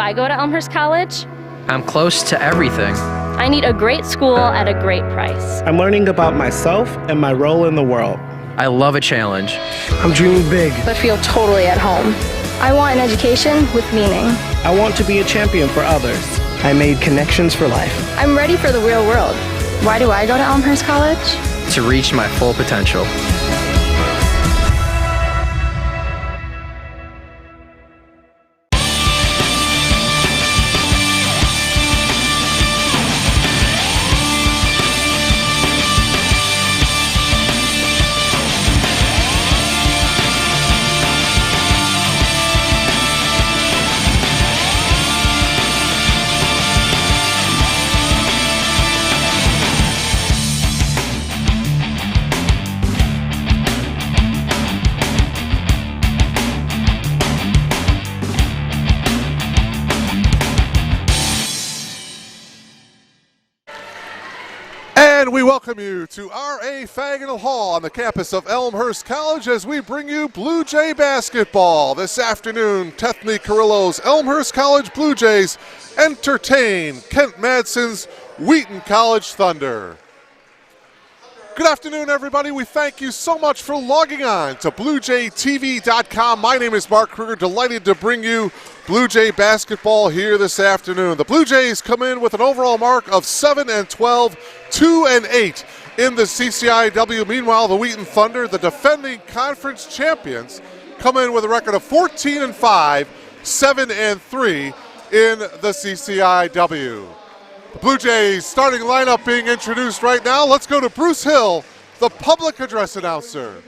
I go to Elmhurst College? I'm close to everything. I need a great school at a great price. I'm learning about myself and my role in the world. I love a challenge. I'm dreaming big. But feel totally at home. I want an education with meaning. I want to be a champion for others. I made connections for life. I'm ready for the real world. Why do I go to Elmhurst College? To reach my full potential. And we welcome you to R.A. Faginal Hall on the campus of Elmhurst College as we bring you Blue Jay basketball. This afternoon, Tethny Carrillo's Elmhurst College Blue Jays entertain Kent Madsen's Wheaton College Thunder. Good afternoon, everybody. We thank you so much for logging on to BlueJayTV.com. My name is Mark Kruger, delighted to bring you Blue Jay basketball here this afternoon. The Blue Jays come in with an overall mark of 7-12, 2-8 in the CCIW. Meanwhile, the Wheaton Thunder, the defending conference champions, come in with a record of 14-5, 7-3 in the CCIW. The Blue Jays starting lineup being introduced right now. Let's go to Bruce Hill, the public address announcer.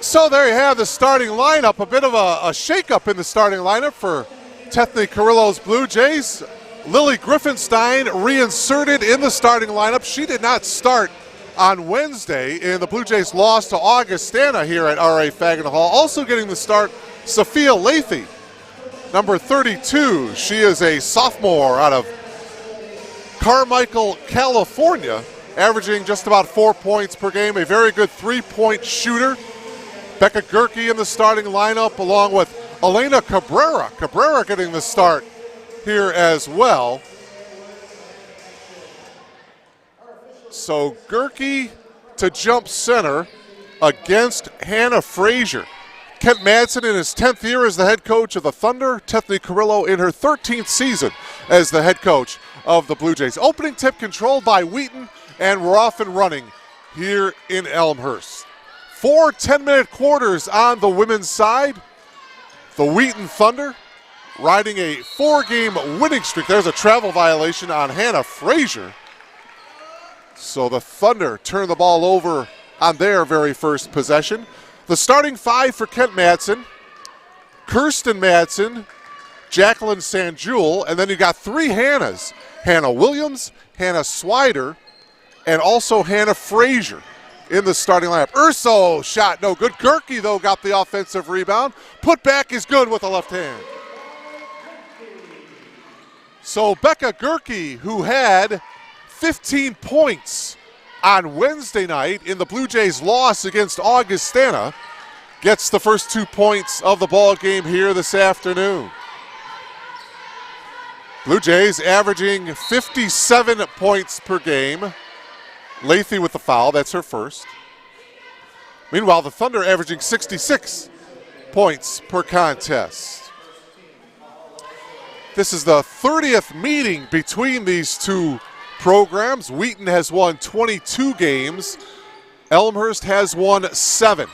So there you have the starting lineup, a bit of a shakeup in the starting lineup for Tethny Carrillo's Blue Jays. Lily Griffenstein reinserted in the starting lineup. She did not start on Wednesday in the Blue Jays' loss to Augustana here at R.A. Faginal Hall. Also getting the start, Sophia Lathy, number 32. She is a sophomore out of Carmichael, California, averaging just about 4 points per game, a very good three-point shooter. Becca Gerke in the starting lineup along with Elena Cabrera. Cabrera getting the start here as well. So Gerke to jump center against Hannah Frazier. Kent Madsen in his 10th year as the head coach of the Thunder. Tethny Carrillo in her 13th season as the head coach of the Blue Jays. Opening tip controlled by Wheaton, and we're off and running here in Elmhurst. 4 10-minute quarters on the women's side. The Wheaton Thunder riding a 4-game winning streak. There's a travel violation on Hannah Frazier. So the Thunder turn the ball over on their very first possession. The starting five for Kent Madsen: Kirsten Madsen, Jacqueline Sanjul, and then you got three Hannahs: Hannah Williams, Hannah Swider, and also Hannah Frazier in the starting lineup. Urso shot no good. Gerke, though, got the offensive rebound. Put back is good with the left hand. So Becca Gerke, who had 15 points on Wednesday night in the Blue Jays' loss against Augustana, gets the first 2 points of the ball game here this afternoon. Blue Jays averaging 57 points per game. Lathy with the foul, that's her first. Meanwhile, the Thunder averaging 66 points per contest. This is the 30th meeting between these two programs. Wheaton has won 22 games. Elmhurst has won 7.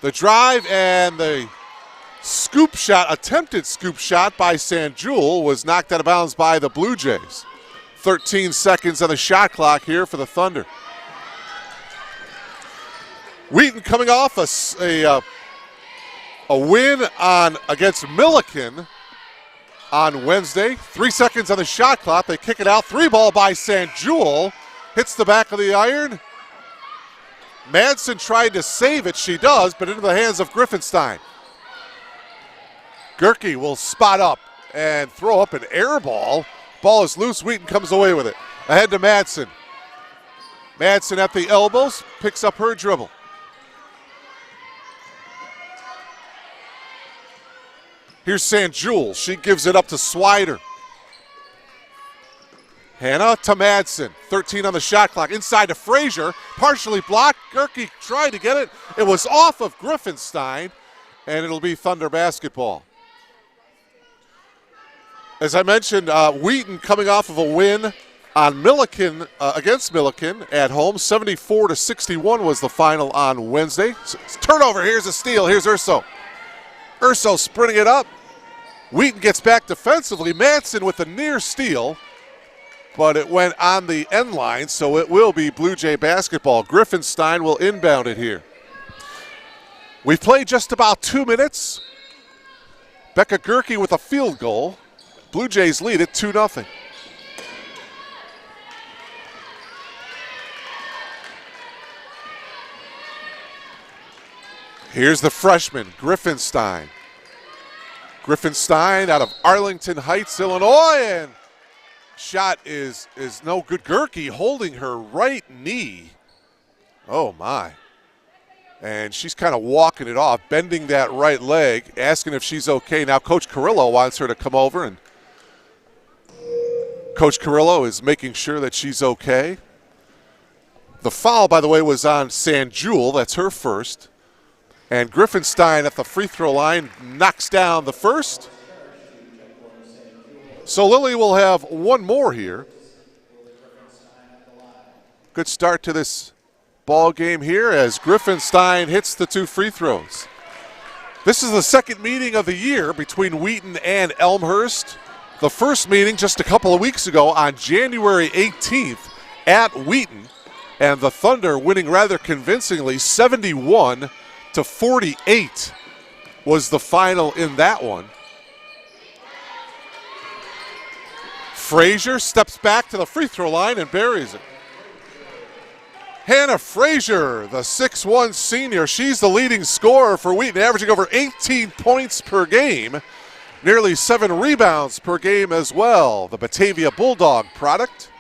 The drive and the scoop shot, attempted scoop shot by Sanjul, was knocked out of bounds by the Blue Jays. 13 seconds on the shot clock here for the Thunder. Wheaton coming off a a win against Milliken on Wednesday. 3 seconds on the shot clock. They kick it out. 3-ball by St. Jewel. Hits the back of the iron. Madsen tried to save it. She does, but into the hands of Griffenstein. Gerke will spot up and throw up an air ball. Ball is loose. Wheaton comes away with it. Ahead to Madsen. Madsen at the elbows, picks up her dribble. Here's St. Jewel. She gives it up to Swider. Hannah to Madsen. 13 on the shot clock. Inside to Frazier. Partially blocked. Gerke tried to get it. It was off of Griffenstein, and it'll be Thunder basketball. As I mentioned, Wheaton coming off of a win on Milliken, against Milliken at home. 74-61 was the final on Wednesday. Turnover. Here's a steal. Here's Urso. Urso sprinting it up. Wheaton gets back defensively. Madsen with a near steal, but it went on the end line, so it will be Blue Jay basketball. Griffenstein will inbound it here. We've played just about 2 minutes. Becca Gerke with a field goal. Blue Jays lead at 2-0. Here's the freshman, Griffenstein. Griffenstein out of Arlington Heights, Illinois, and shot is no good. Gerke holding her right knee. Oh, my. And she's kind of walking it off, bending that right leg, asking if she's okay. Now Coach Carrillo wants her to come over, and Coach Carrillo is making sure that she's okay. The foul, by the way, was on St. Jewel. That's her first. And Griffenstein at the free throw line knocks down the first. So Lily will have one more here. Good start to this ball game here as Griffenstein hits the 2 free throws. This is the second meeting of the year between Wheaton and Elmhurst. The first meeting just a couple of weeks ago on January 18th at Wheaton. And the Thunder winning rather convincingly, 71-48 was the final in that one. Frazier steps back to the free throw line and buries it. Hannah Frazier, the 6'1 senior, she's the leading scorer for Wheaton, averaging over 18 points per game, nearly 7 rebounds per game as well. The Batavia Bulldog product.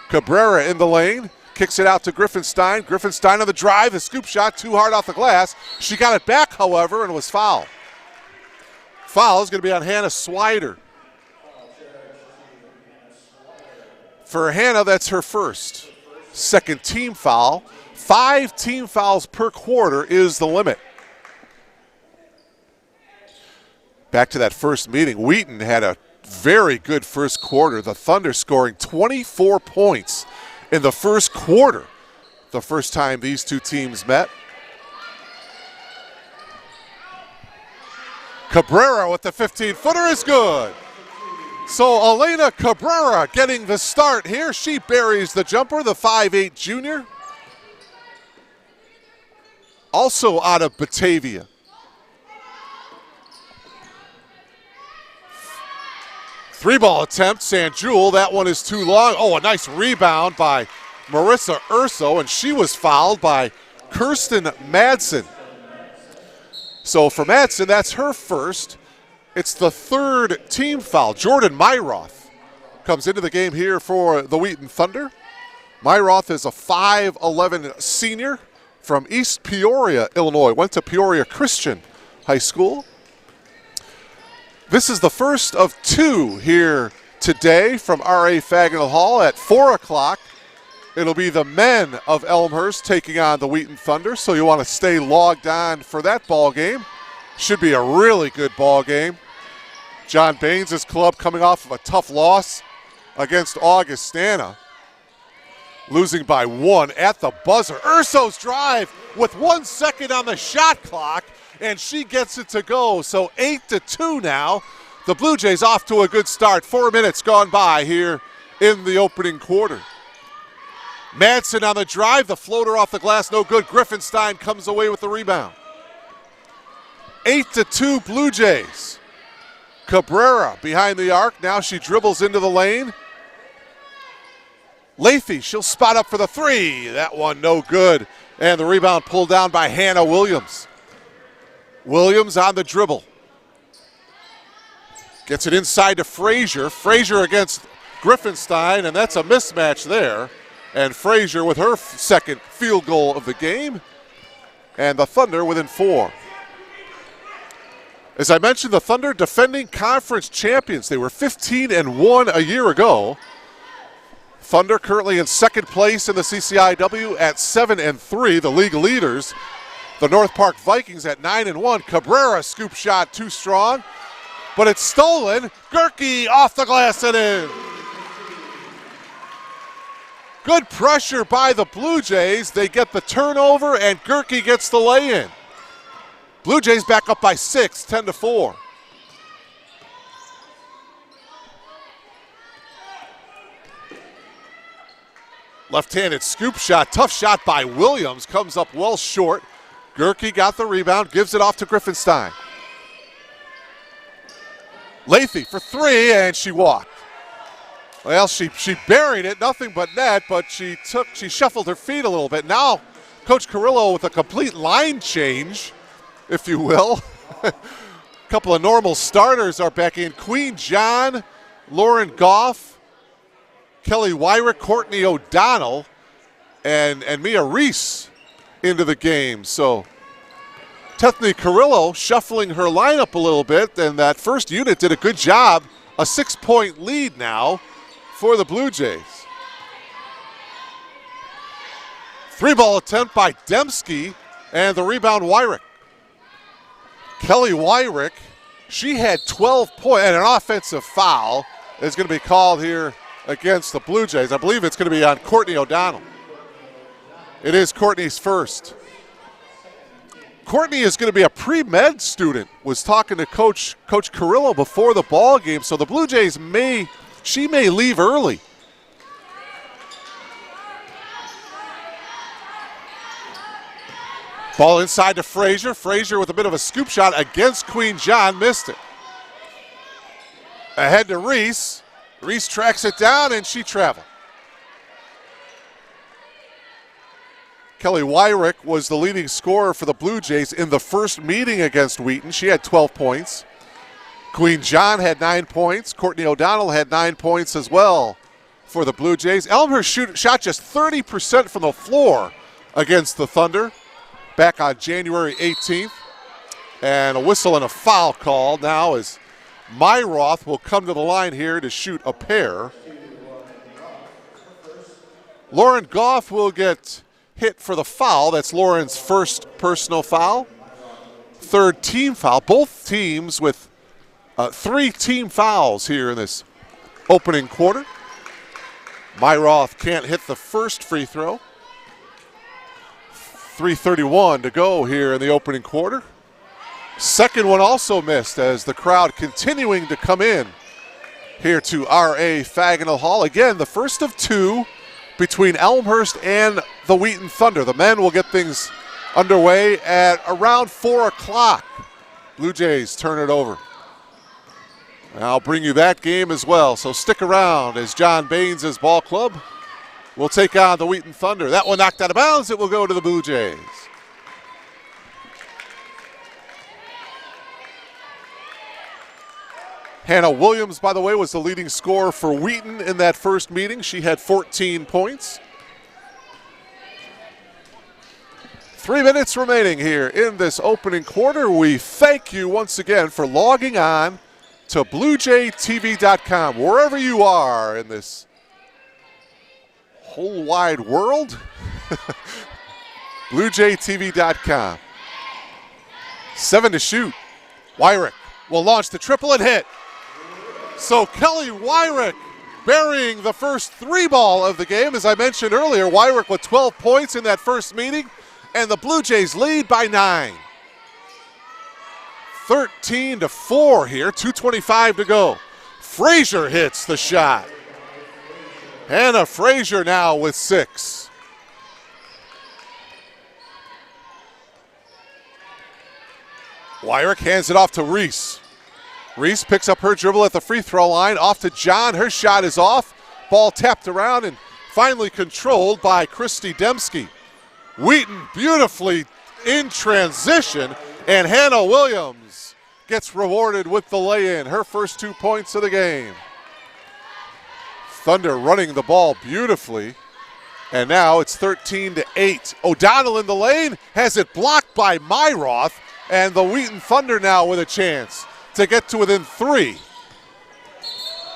Cabrera in the lane. Kicks it out to Griffenstein. Griffenstein on the drive. The scoop shot too hard off the glass. She got it back, however, and was fouled. Foul is going to be on Hannah Swider. For Hannah, that's her first. Second team foul. 5 team fouls per quarter is the limit. Back to that first meeting. Wheaton had a very good first quarter. The Thunder scoring 24 points in the first quarter, the first time these two teams met. Cabrera with the 15-footer is good. So Elena Cabrera getting the start here. She buries the jumper, the 5'8 junior. Also out of Batavia. Three-ball attempt, St. Jewel. That one is too long. Oh, a nice rebound by Marissa Urso, and she was fouled by Kirsten Madsen. So for Madsen, that's her first. It's the third team foul. Jordan Myroth comes into the game here for the Wheaton Thunder. Myroth is a 5'11 senior from East Peoria, Illinois. Went to Peoria Christian High School. This is the first of 2 here today from R.A. Fagnall Hall at 4 o'clock. It'll be the men of Elmhurst taking on the Wheaton Thunder, so you want to stay logged on for that ball game. Should be a really good ball game. John Baines' club coming off of a tough loss against Augustana, losing by 1 at the buzzer. Urso's drive with 1 second on the shot clock, and she gets it to go. So 8-2 now. The Blue Jays off to a good start. 4 minutes gone by here in the opening quarter. Madsen on the drive. The floater off the glass, no good. Griffenstein comes away with the rebound. 8-2 Blue Jays. Cabrera behind the arc. Now she dribbles into the lane. Lathy, she'll spot up for the three. That one no good. And the rebound pulled down by Hannah Williams. Williams on the dribble. Gets it inside to Frazier. Frazier against Griffenstein, and that's a mismatch there. And Frazier with her second field goal of the game. And the Thunder within 4. As I mentioned, the Thunder defending conference champions. They were 15-1 a year ago. Thunder currently in second place in the CCIW at 7-3, the league leaders. The North Park Vikings at 9-1. Cabrera scoop shot too strong, but it's stolen. Gerke off the glass and in. Good pressure by the Blue Jays. They get the turnover, and Gerke gets the lay-in. Blue Jays back up by 6, 10-4. Left-handed scoop shot, tough shot by Williams, comes up well short. Gerke got the rebound, gives it off to Griffenstein. Lathy for three, and she walked. Well, she buried it, nothing but net, but she shuffled her feet a little bit. Now, Coach Carrillo with a complete line change, if you will. A couple of normal starters are back in. Queen John, Lauren Goff, Kelly Wyrick, Courtney O'Donnell, and Mia Reese into the game. So Tethany Carrillo shuffling her lineup a little bit, and that first unit did a good job. A 6-point lead now for the Blue Jays. 3-ball attempt by Dembski, and the rebound Wyrick. Kelly Wyrick, she had 12 points, and an offensive foul is going to be called here against the Blue Jays. I believe it's going to be on Courtney O'Donnell. It is Courtney's first. Courtney is going to be a pre-med student, was talking to Coach Carrillo before the ball game, so the Blue Jays may leave early. Ball inside to Frazier. Frazier with a bit of a scoop shot against Queen John, missed it. Ahead to Reese. Reese tracks it down, and she traveled. Kelly Wyrick was the leading scorer for the Blue Jays in the first meeting against Wheaton. She had 12 points. Queen John had 9 points. Courtney O'Donnell had 9 points as well for the Blue Jays. Elmhurst shot just 30% from the floor against the Thunder back on January 18th. And a whistle and a foul call now as Myroth will come to the line here to shoot a pair. Lauren Goff will get hit for the foul. That's Lauren's first personal foul. Third team foul. Both teams with 3 team fouls here in this opening quarter. Myroth can't hit the first free throw. 3:31 to go here in the opening quarter. Second one also missed as the crowd continuing to come in here to R.A. Faginal Hall. Again, the first of 2 between Elmhurst and the Wheaton Thunder. The men will get things underway at around 4 o'clock. Blue Jays turn it over. And I'll bring you that game as well, so stick around as John Baines' ball club will take on the Wheaton Thunder. That one knocked out of bounds. It will go to the Blue Jays. Hannah Williams, by the way, was the leading scorer for Wheaton in that first meeting. She had 14 points. 3 minutes remaining here in this opening quarter. We thank you once again for logging on to BlueJayTV.com, wherever you are in this whole wide world. BlueJayTV.com. 7 to shoot. Wyrick will launch the triple and hit. So Kelly Wyrick burying the first 3-ball of the game. As I mentioned earlier, Wyrick with 12 points in that first meeting, and the Blue Jays lead by 9. 13-4 here, 2:25 to go. Frazier hits the shot. Hannah Frazier now with 6. Wyrick hands it off to Reese. Reese picks up her dribble at the free throw line. Off to John. Her shot is off. Ball tapped around and finally controlled by Christy Dembski. Wheaton beautifully in transition, and Hannah Williams gets rewarded with the lay-in. Her first 2 points of the game. Thunder running the ball beautifully. And now it's 13-8. O'Donnell in the lane has it blocked by Myroth, and the Wheaton Thunder now with a chance to get to within 3.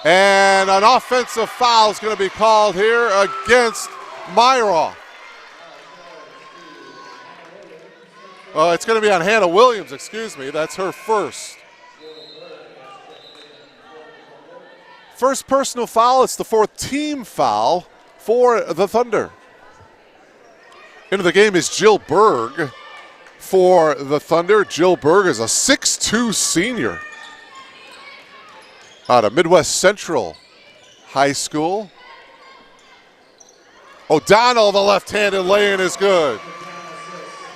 And an offensive foul is going to be called here against Myroth. It's going to be on Hannah Williams, excuse me. That's her first. First personal foul. It's the 4th team foul for the Thunder. Into the game is Jill Berg for the Thunder. Jill Berg is a 6'2 senior out of Midwest Central High School. O'Donnell, the left-handed lay-in is good.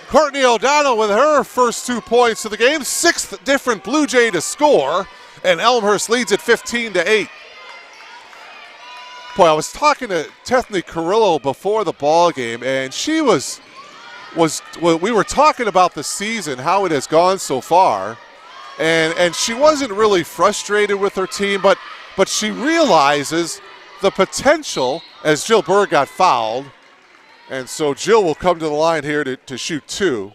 Courtney O'Donnell with her first 2 points of the game. 6th different Blue Jay to score, and Elmhurst leads at 15-8. Boy, I was talking to Tethany Carrillo before the ball game, and she was we were talking about the season, how it has gone so far, and she wasn't really frustrated with her team, but she realizes the potential as Jill Berg got fouled, and so Jill will come to the line here to shoot 2.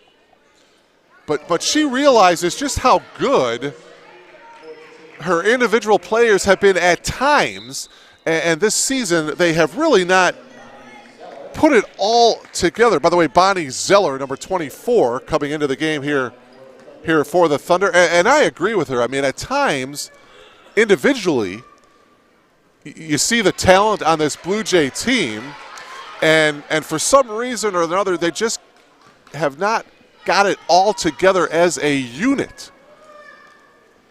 But she realizes just how good her individual players have been at times. And this season, they have really not put it all together. By the way, Bonnie Zeller, number 24, coming into the game here for the Thunder. And I agree with her. I mean, at times, individually, you see the talent on this Blue Jay team, and for some reason or another, they just have not got it all together as a unit.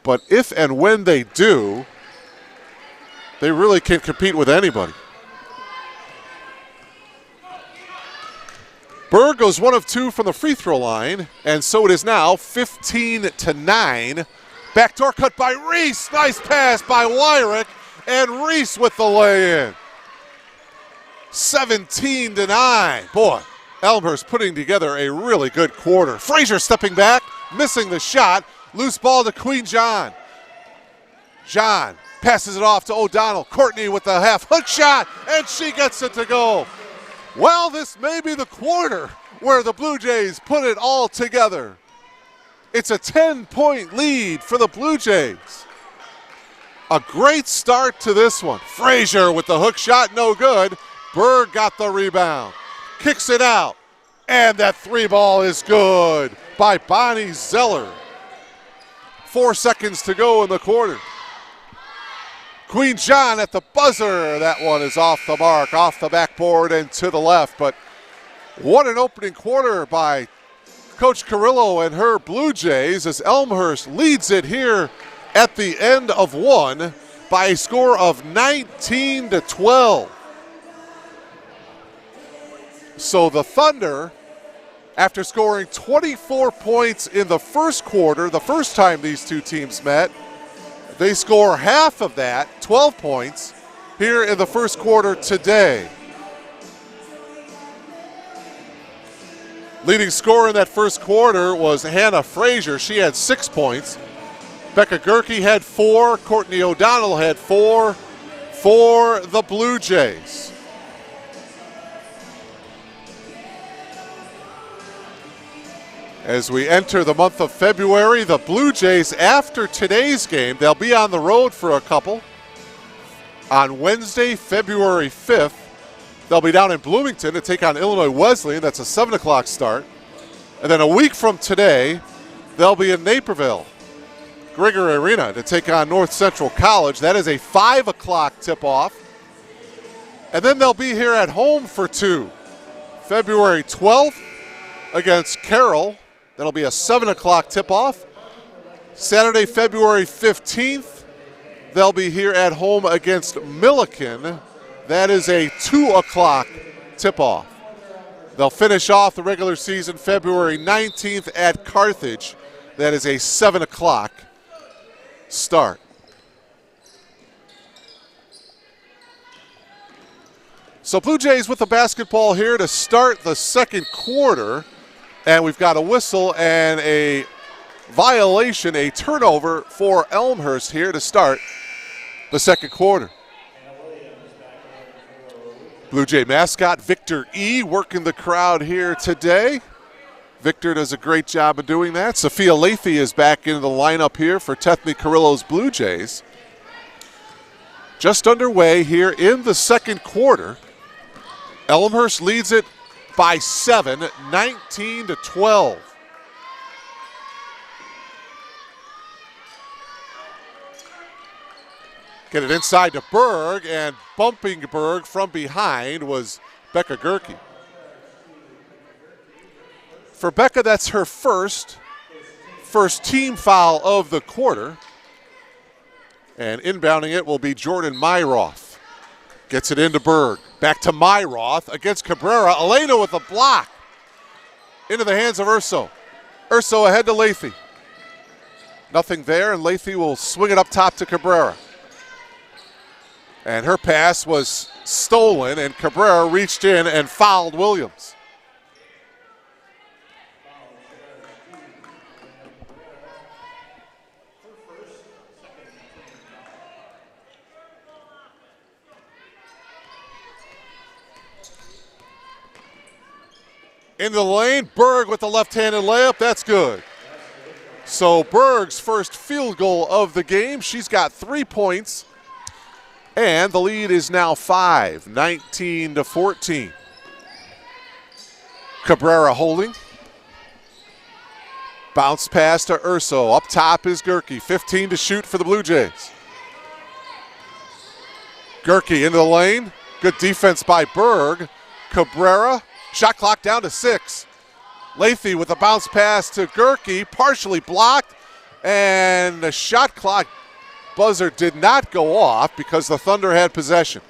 But if and when they do, they really can compete with anybody. Berg goes 1 of 2 from the free throw line, and so it is now 15-9. Backdoor cut by Reese. Nice pass by Wyrick, and Reese with the lay-in. 17-9. Boy, Elmhurst putting together a really good quarter. Frazier stepping back, missing the shot. Loose ball to Queen John. John passes it off to O'Donnell. Courtney with the half hook shot, and she gets it to go. Well, this may be the quarter where the Blue Jays put it all together. It's a 10-point lead for the Blue Jays. A great start to this one. Frazier with the hook shot, no good. Berg got the rebound. Kicks it out, and that 3 ball is good by Bonnie Zeller. 4 seconds to go in the quarter. Queen John at the buzzer. That one is off the mark, off the backboard and to the left. But what an opening quarter by Coach Carrillo and her Blue Jays as Elmhurst leads it here at the end of 1 by a score of 19-12. So the Thunder, after scoring 24 points in the first quarter, the first time these two teams met, they score half of that, 12 points, here in the first quarter today. Leading scorer in that first quarter was Hannah Frazier. She had 6 points. Becca Gerke had 4. Courtney O'Donnell had 4 for the Blue Jays. As we enter the month of February, the Blue Jays, after today's game, they'll be on the road for a couple. On Wednesday, February 5th, they'll be down in Bloomington to take on Illinois Wesleyan. That's a 7 o'clock start. And then a week from today, they'll be in Naperville, Gregory Arena, to take on North Central College. That is a 5 o'clock tip-off. And then they'll be here at home for 2. February 12th against Carroll. That'll be a 7 o'clock tip-off. Saturday, February 15th, they'll be here at home against Milliken. That is a 2 o'clock tip-off. They'll finish off the regular season February 19th at Carthage. That is a 7 o'clock start. So Blue Jays with the basketball here to start the second quarter. And we've got a whistle and a violation, a turnover for Elmhurst here to start the second quarter. Blue Jay mascot Victor E. working the crowd here today. Victor does a great job of doing that. Sophia Lathy is back into the lineup here for Tethny Carrillo's Blue Jays. Just underway here in the second quarter. Elmhurst leads it by 7, 19-12. Get it inside to Berg, and bumping Berg from behind was Becca Gerke. For Becca, that's her first team foul of the quarter. And inbounding it will be Jordan Myroth. Gets it into Berg. Back to Myroth against Cabrera. Elena with a block. Into the hands of Urso. Urso ahead to Lathy. Nothing there, and Lathy will swing it up top to Cabrera. And her pass was stolen, and Cabrera reached in and fouled Williams. Into the lane, Berg with the left-handed layup, that's good. So Berg's first field goal of the game. She's got 3 points, and the lead is now 5, 19-14. Cabrera holding. Bounce pass to Urso. Up top is Gerke, 15 to shoot for the Blue Jays. Gerke into the lane, good defense by Berg. Cabrera. Shot clock down to 6. Lathy with a bounce pass to Gerke, partially blocked, and the shot clock buzzer did not go off because the Thunder had possession.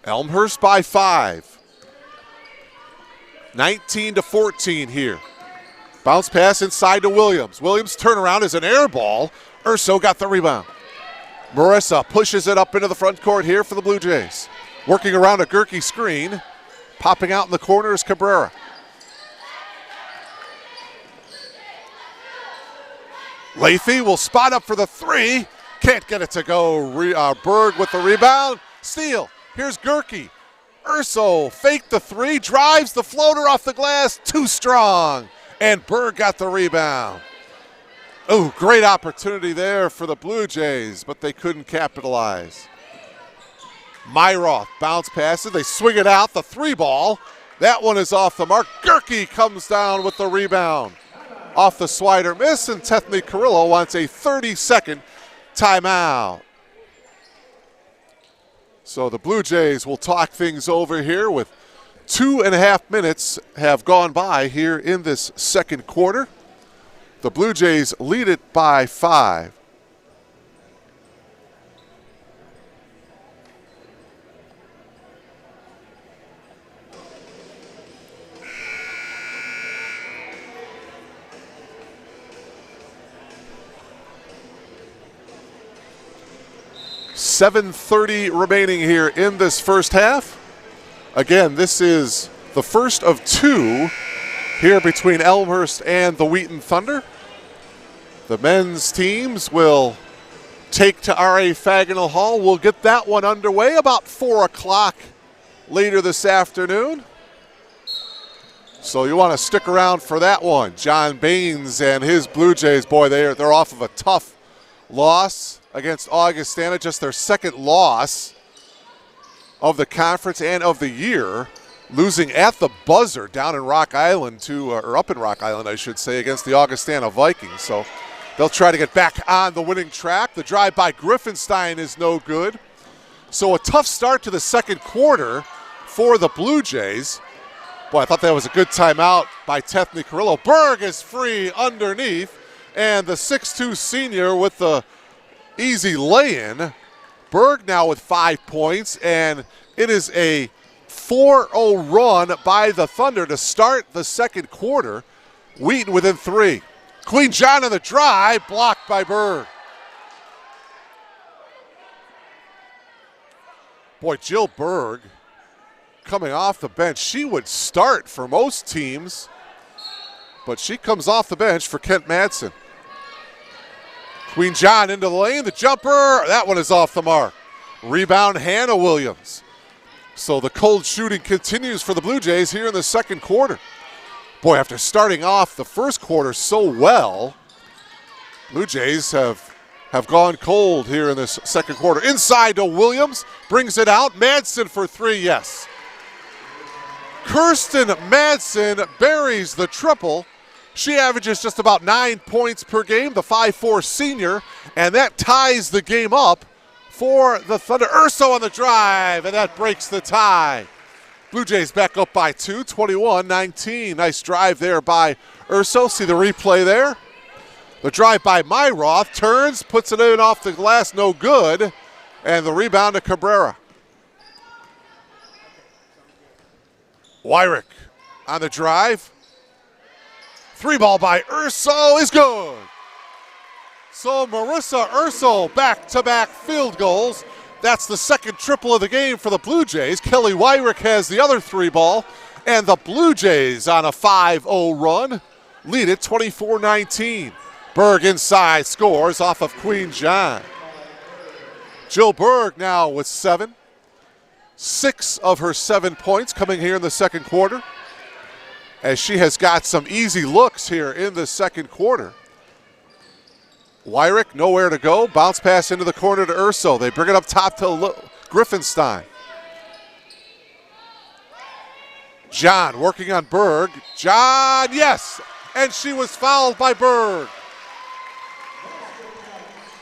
Elmhurst by 5. 19-14 here. Bounce pass inside to Williams. Williams' turnaround is an air ball. Urso got the rebound. Marissa pushes it up into the front court here for the Blue Jays. Working around a Gerke screen. Popping out in the corner is Cabrera. Lathy will spot up for the 3. Can't get it to go. Berg with the rebound. Steal. Here's Gerke. Urso faked the 3. Drives the floater off the glass. Too strong. And Berg got the rebound. Oh, great opportunity there for the Blue Jays, but they couldn't capitalize. Myroth bounce passes. They swing it out. The 3 ball. That one is off the mark. Gerke comes down with the rebound. Off the slider miss, and Tethny Carrillo wants a 30-second timeout. So the Blue Jays will talk things over here with 2.5 minutes have gone by here in this second quarter. The Blue Jays lead it by 5. .730 remaining here in this first half. Again, this is the first of 2 here between Elmhurst and the Wheaton Thunder. The men's teams will take to R.A. Faginal Hall. We'll get that one underway about 4 o'clock later this afternoon. So you want to stick around for that one. John Baines and his Blue Jays, boy, they're off of a tough loss against Augustana, just their second loss of the conference and of the year, losing at the buzzer down in Rock Island or up in Rock Island, I should say, against the Augustana Vikings. So they'll try to get back on the winning track. The drive by Griffenstein is no good. So a tough start to the second quarter for the Blue Jays. Boy, I thought that was a good timeout by Tethny Carrillo. Berg is free underneath, and the 6'2 senior with the easy lay-in. Berg now with 5 points, and it is a 4-0 run by the Thunder to start the second quarter. Wheaton within 3. Queen John on the drive, blocked by Berg. Boy, Jill Berg coming off the bench. She would start for most teams, but she comes off the bench for Kent Madsen. Queen John into the lane, the jumper, that one is off the mark. Rebound, Hannah Williams. So the cold shooting continues for the Blue Jays here in the second quarter. Boy, after starting off the first quarter so well, Blue Jays have gone cold here in this second quarter. Inside to Williams, brings it out. Madsen for 3, yes. Kirsten Madsen buries the triple. She averages just about 9 points per game, the 5'4" senior, and that ties the game up for the Thunder. Urso on the drive, and that breaks the tie. Blue Jays back up by 2, 21-19. Nice drive there by Urso. See the replay there. The drive by Myroth, turns, puts it in off the glass, no good, and the rebound to Cabrera. Wyrick on the drive. 3 ball by Urso is good. So Marissa Urso back-to-back field goals. That's the second triple of the game for the Blue Jays. Kelly Wyrick has the other 3 ball, and the Blue Jays on a 5-0 run lead it 24-19. Berg inside scores off of Queen John. Jill Berg now with 7. 6 of her 7 points coming here in the second quarter, as she has got some easy looks here in the second quarter. Wyrick nowhere to go. Bounce pass into the corner to Urso. They bring it up top to Griffenstein. John working on Berg. John, yes! And she was fouled by Berg.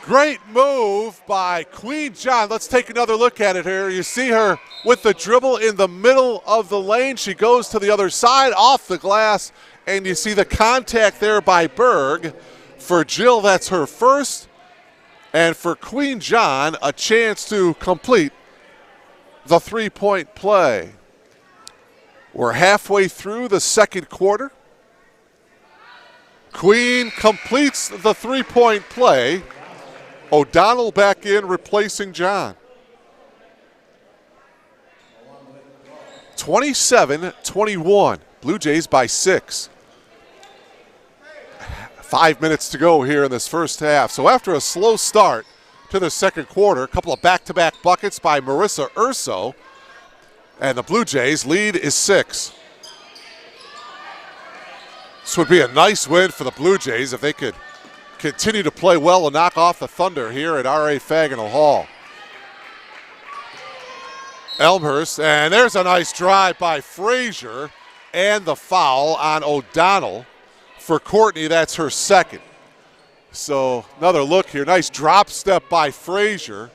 Great move by Queen John. Let's take another look at it here. You see her with the dribble in the middle of the lane. She goes to the other side off the glass, and you see the contact there by Berg. For Jill, that's her first. And for Queen John, a chance to complete the 3-point play. We're halfway through the second quarter. Queen completes the 3-point play. O'Donnell back in, replacing John. 27-21, Blue Jays by 6. 5 minutes to go here in this first half. So after a slow start to the second quarter, a couple of back-to-back buckets by Marissa Urso, and the Blue Jays lead is 6. This would be a nice win for the Blue Jays if they could continue to play well and knock off the Thunder here at R.A. Faginal Hall. Elmhurst, and there's a nice drive by Frazier, and the foul on O'Donnell. For Courtney, that's her second. So another look here. Nice drop step by Frazier.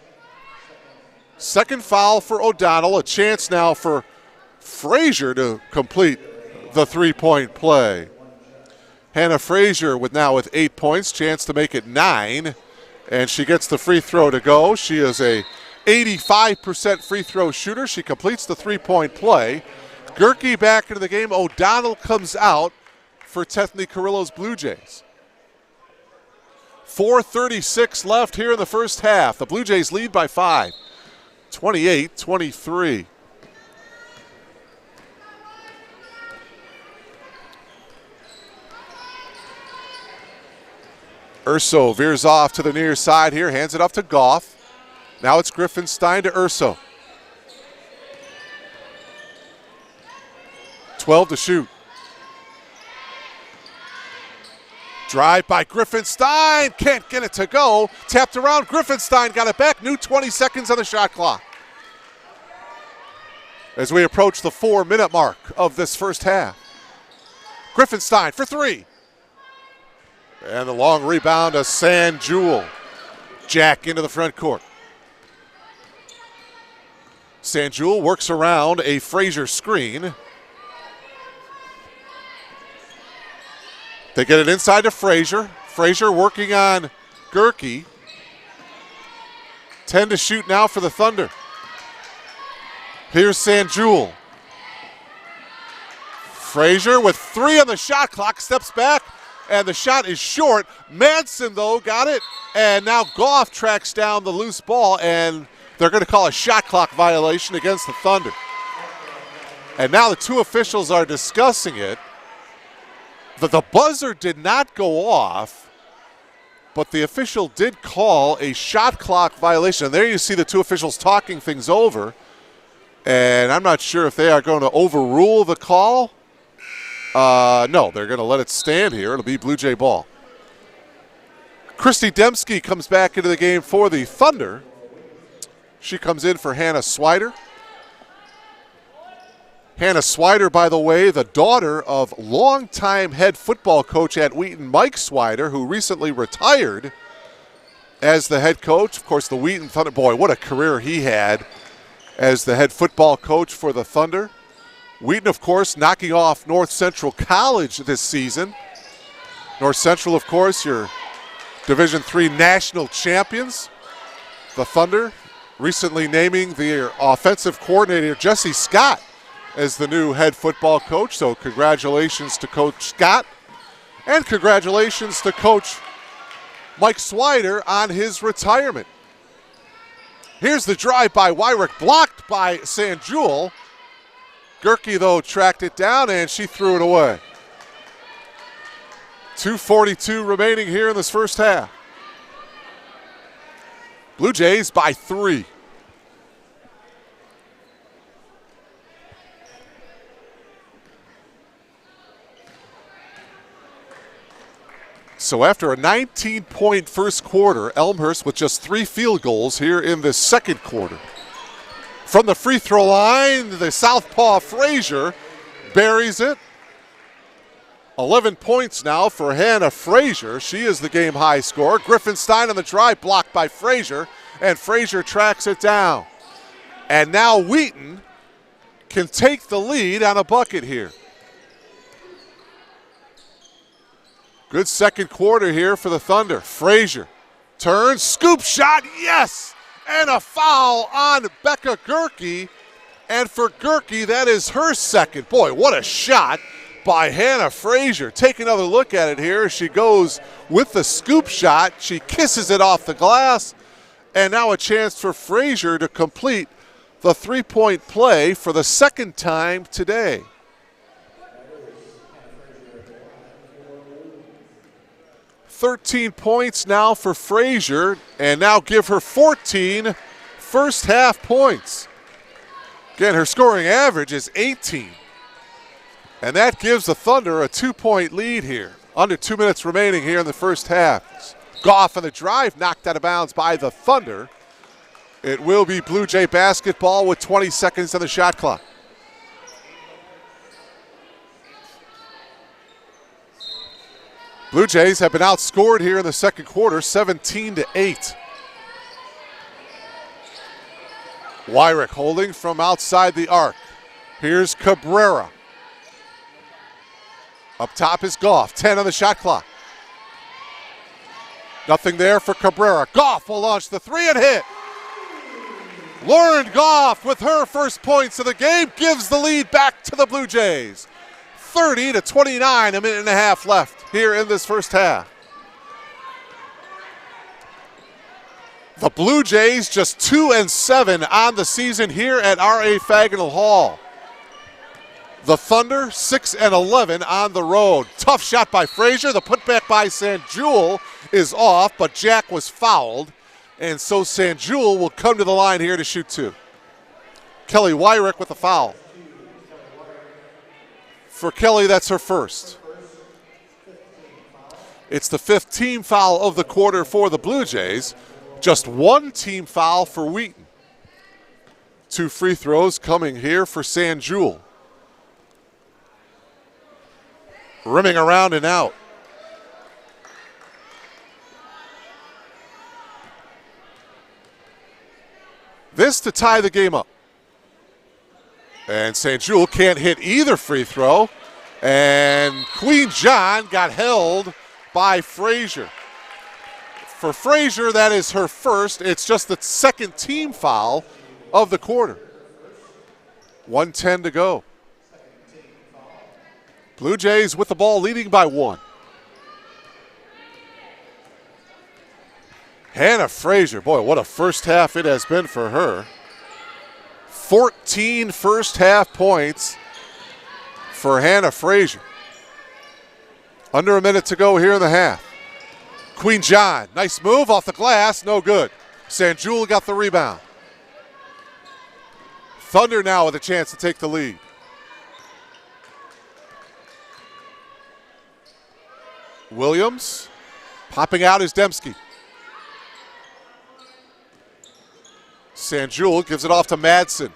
Second foul for O'Donnell. A chance now for Frazier to complete the 3-point play. Hannah Frazier with 8 points. Chance to make it 9. And she gets the free throw to go. She is a 85% free throw shooter. She completes the 3-point play. Gerke back into the game. O'Donnell comes out for Tethany Carrillo's Blue Jays. 4:36 left here in the first half. The Blue Jays lead by 5, 28-23. Urso veers off to the near side here, hands it off to Goff. Now it's Griffenstein to Urso. 12 to shoot. Drive by Griffenstein, can't get it to go. Tapped around, Griffenstein got it back. New 20 seconds on the shot clock. As we approach the 4-minute mark of this first half. Griffenstein for 3. And the long rebound to San Jewel. Jack into the front court. San Jewel works around a Frazier screen. They get it inside to Frazier. Frazier working on Gerke. 10 to shoot now for the Thunder. Here's San Jewel. Frazier with 3 on the shot clock, steps back, and the shot is short. Madsen, though, got it, and now Goff tracks down the loose ball, and they're going to call a shot clock violation against the Thunder. And now the two officials are discussing it. The buzzer did not go off, but the official did call a shot clock violation. And there you see the two officials talking things over. And I'm not sure if they are going to overrule the call. No, they're going to let it stand here. It'll be Blue Jay ball. Christy Dembski comes back into the game for the Thunder. She comes in for Hannah Swider. Hannah Swider, by the way, the daughter of longtime head football coach at Wheaton, Mike Swider, who recently retired as the head coach. Of course, the Wheaton Thunder, boy, what a career he had as the head football coach for the Thunder. Wheaton, of course, knocking off North Central College this season. North Central, of course, your Division III national champions. The Thunder recently naming their offensive coordinator, Jesse Scott, as the new head football coach. So congratulations to Coach Scott. And congratulations to Coach Mike Swider on his retirement. Here's the drive by Wyrick, blocked by Sanjul. Gerke, though, tracked it down, and she threw it away. 2:42 remaining here in this first half. Blue Jays by 3. So after a 19-point first quarter, Elmhurst with just 3 field goals here in the second quarter. From the free throw line, the southpaw Frazier buries it. 11 points now for Hannah Frazier. She is the game high scorer. Griffinstein on the drive, blocked by Frazier, and Frazier tracks it down. And now Wheaton can take the lead on a bucket here. Good second quarter here for the Thunder. Frazier turns, scoop shot, yes! And a foul on Becca Gerke. And for Gerke, that is her second. Boy, what a shot by Hannah Frazier. Take another look at it here. She goes with the scoop shot. She kisses it off the glass. And now a chance for Frazier to complete the three-point play for the second time today. 13 points now for Frazier, and now give her 14 first half points. Again, her scoring average is 18. And that gives the Thunder a 2-point lead here. Under 2 minutes remaining here in the first half. Goff on the drive, knocked out of bounds by the Thunder. It will be Blue Jay basketball with 20 seconds on the shot clock. Blue Jays have been outscored here in the second quarter, 17-8. Wyrick holding from outside the arc. Here's Cabrera. Up top is Goff, 10 on the shot clock. Nothing there for Cabrera. Goff will launch the three and hit. Lauren Goff with her first points of the game gives the lead back to the Blue Jays. 30-29, a minute and a half left here in this first half. The Blue Jays just 2-7 on the season here at R.A. Fagnall Hall. The Thunder 6-11 on the road. Tough shot by Frazier. The putback by Sanjul is off, but Jack was fouled. And so Sanjul will come to the line here to shoot 2. Kelly Wyrick with a foul. For Kelly, that's her first. It's the 5th team foul of the quarter for the Blue Jays. Just 1 team foul for Wheaton. 2 free throws coming here for Sanjul. Rimming around and out. This to tie the game up. And Sanjul can't hit either free throw. And Queen John got held by Frazier. For Frazier, that is her first. It's just the second team foul of the quarter. 1:10 to go. Blue Jays with the ball, leading by 1. Hannah Frazier, boy, what a first half it has been for her. 14 first half points for Hannah Frazier. Under a minute to go here in the half. Queen John, nice move off the glass, no good. Sanjul got the rebound. Thunder now with a chance to take the lead. Williams popping out is Dembski. Sanjul gives it off to Madsen.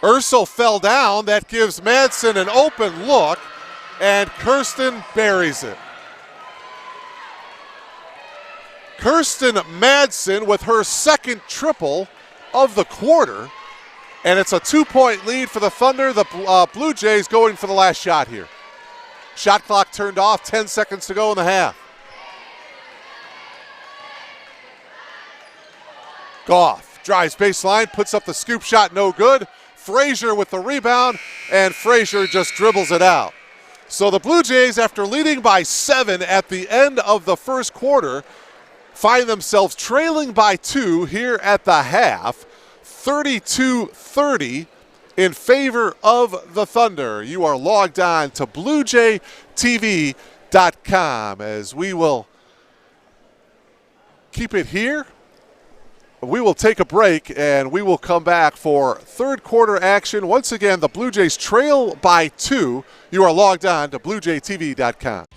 Ursel fell down. That gives Madsen an open look, and Kirsten buries it. Kirsten Madsen with her second triple of the quarter, and it's a 2-point lead for the Thunder. The Blue Jays going for the last shot here. Shot clock turned off, 10 seconds to go in the half. Goff drives baseline, puts up the scoop shot, no good. Frazier with the rebound, and Frazier just dribbles it out. So the Blue Jays, after leading by 7 at the end of the first quarter, find themselves trailing by 2 here at the half, 32-30 in favor of the Thunder. You are logged on to BlueJayTV.com as we will keep it here. We will take a break, and we will come back for third quarter action. Once again, the Blue Jays trail by 2. You are logged on to BlueJayTV.com.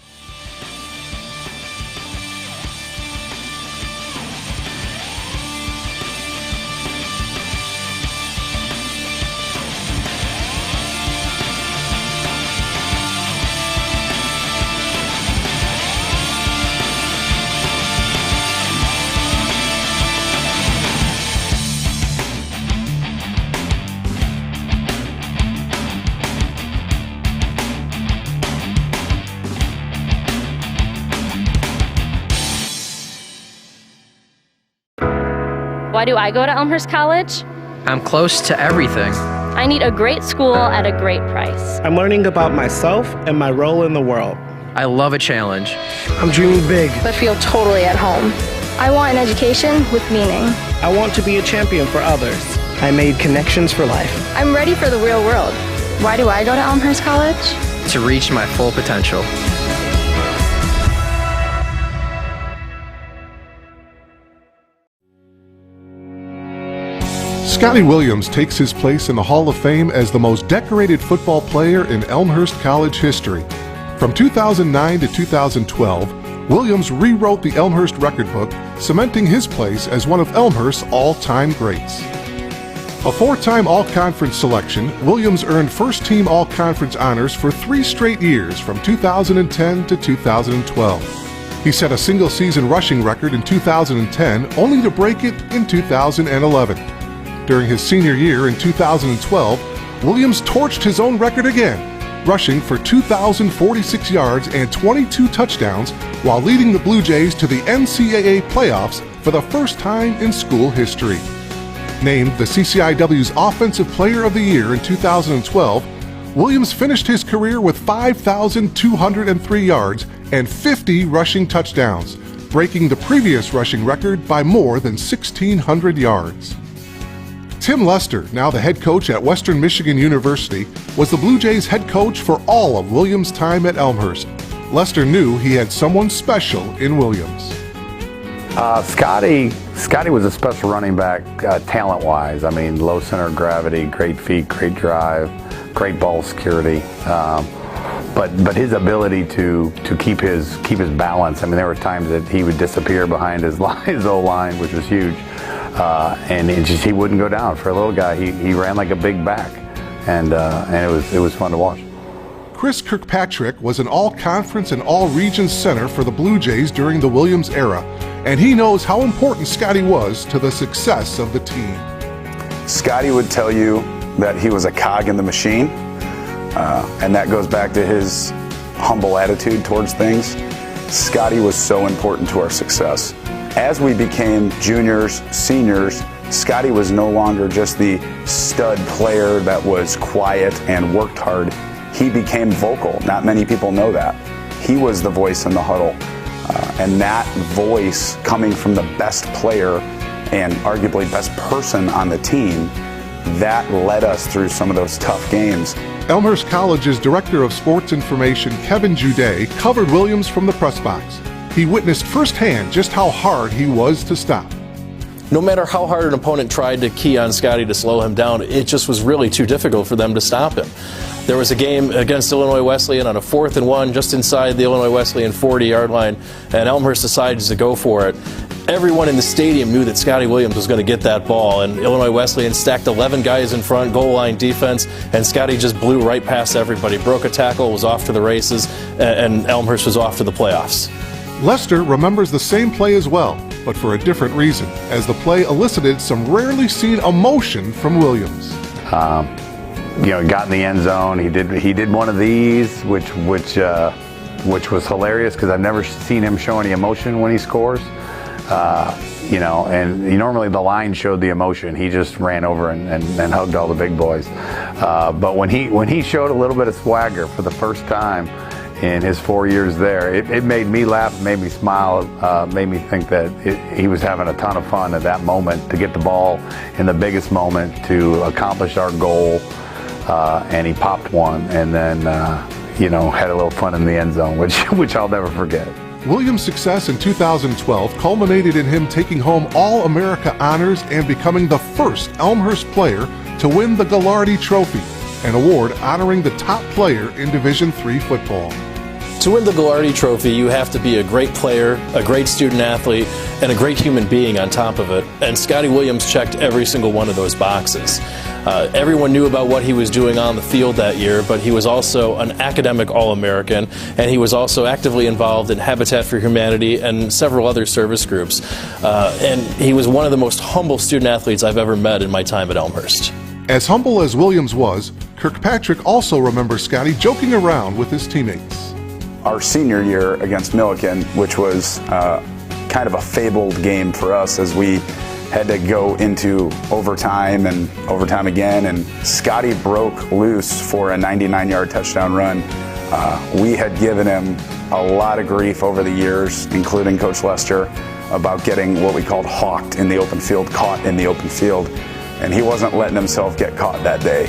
Why do I go to Elmhurst College? I'm close to everything. I need a great school at a great price. I'm learning about myself and my role in the world. I love a challenge. I'm dreaming big. but feel totally at home. I want an education with meaning. I want to be a champion for others. I made connections for life. I'm ready for the real world. Why do I go to Elmhurst College? To reach my full potential. Scotty Williams takes his place in the Hall of Fame as the most decorated football player in Elmhurst College history. From 2009 to 2012, Williams rewrote the Elmhurst record book, cementing his place as one of Elmhurst's all-time greats. A four-time All-Conference selection, Williams earned first-team All-Conference honors for 3 straight years from 2010 to 2012. He set a single-season rushing record in 2010, only to break it in 2011. During his senior year in 2012, Williams torched his own record again, rushing for 2,046 yards and 22 touchdowns while leading the Blue Jays to the NCAA playoffs for the first time in school history. Named the CCIW's Offensive Player of the Year in 2012, Williams finished his career with 5,203 yards and 50 rushing touchdowns, breaking the previous rushing record by more than 1,600 yards. Tim Lester, now the head coach at Western Michigan University, was the Blue Jays head coach for all of Williams' time at Elmhurst. Lester knew he had someone special in Williams. Scotty was a special running back talent-wise. I mean, low center of gravity, great feet, great drive, great ball security. But his ability to keep his balance. I mean, there were times that he would disappear behind his O-line, which was huge. And he wouldn't go down. For a little guy, he ran like a big back, and it was fun to watch. Chris Kirkpatrick was an all-conference and all-regions center for the Blue Jays during the Williams era, and he knows how important Scotty was to the success of the team. Scotty would tell you that he was a cog in the machine, and that goes back to his humble attitude towards things. Scotty was so important to our success. As we became juniors, seniors, Scotty was no longer just the stud player that was quiet and worked hard. he became vocal. Not many people know that. He was the voice in the huddle. And that voice coming from the best player and arguably best person on the team, that led us through some of those tough games. Elmhurst College's Director of Sports Information, Kevin Juday, covered Williams from the press box. He witnessed firsthand just how hard he was to stop. No matter how hard an opponent tried to key on Scotty to slow him down, it just was really too difficult for them to stop him. There was a game against Illinois Wesleyan on a 4th and 1 just inside the Illinois Wesleyan 40-yard line, and Elmhurst decided to go for it. Everyone in the stadium knew that Scotty Williams was going to get that ball, and Illinois Wesleyan stacked 11 guys in front, goal line defense, and Scotty just blew right past everybody, broke a tackle, was off to the races, and Elmhurst was off to the playoffs. Lester remembers the same play as well, but for a different reason, as the play elicited some rarely seen emotion from Williams. You know, he got in the end zone. He did one of these, which was hilarious because I've never seen him show any emotion when he scores. You know, and normally the line showed the emotion. He just ran over and hugged all the big boys. But when he showed a little bit of swagger for the first time in his 4 years there, it made me laugh, made me smile, made me think that he was having a ton of fun at that moment to get the ball in the biggest moment to accomplish our goal. And he popped one, and then you know, had a little fun in the end zone, which I'll never forget. Williams' success in 2012 culminated in him taking home All-America honors and becoming the first Elmhurst player to win the Ghilardi Trophy, an award honoring the top player in Division III football. To win the Ghilardi Trophy, you have to be a great player, a great student athlete, and a great human being on top of it. And Scotty Williams checked every single one of those boxes. Everyone knew about what he was doing on the field that year, but he was also an academic All-American, and he was also actively involved in Habitat for Humanity and several other service groups. And he was one of the most humble student athletes I've ever met in my time at Elmhurst. As humble as Williams was, Kirkpatrick also remembers Scotty joking around with his teammates. Our senior year against Milliken, which was kind of a fabled game for us as we had to go into overtime and overtime again, and Scotty broke loose for a 99-yard touchdown run. We had given him a lot of grief over the years, including Coach Lester, about getting what we called hawked in the open field, caught in the open field, and he wasn't letting himself get caught that day.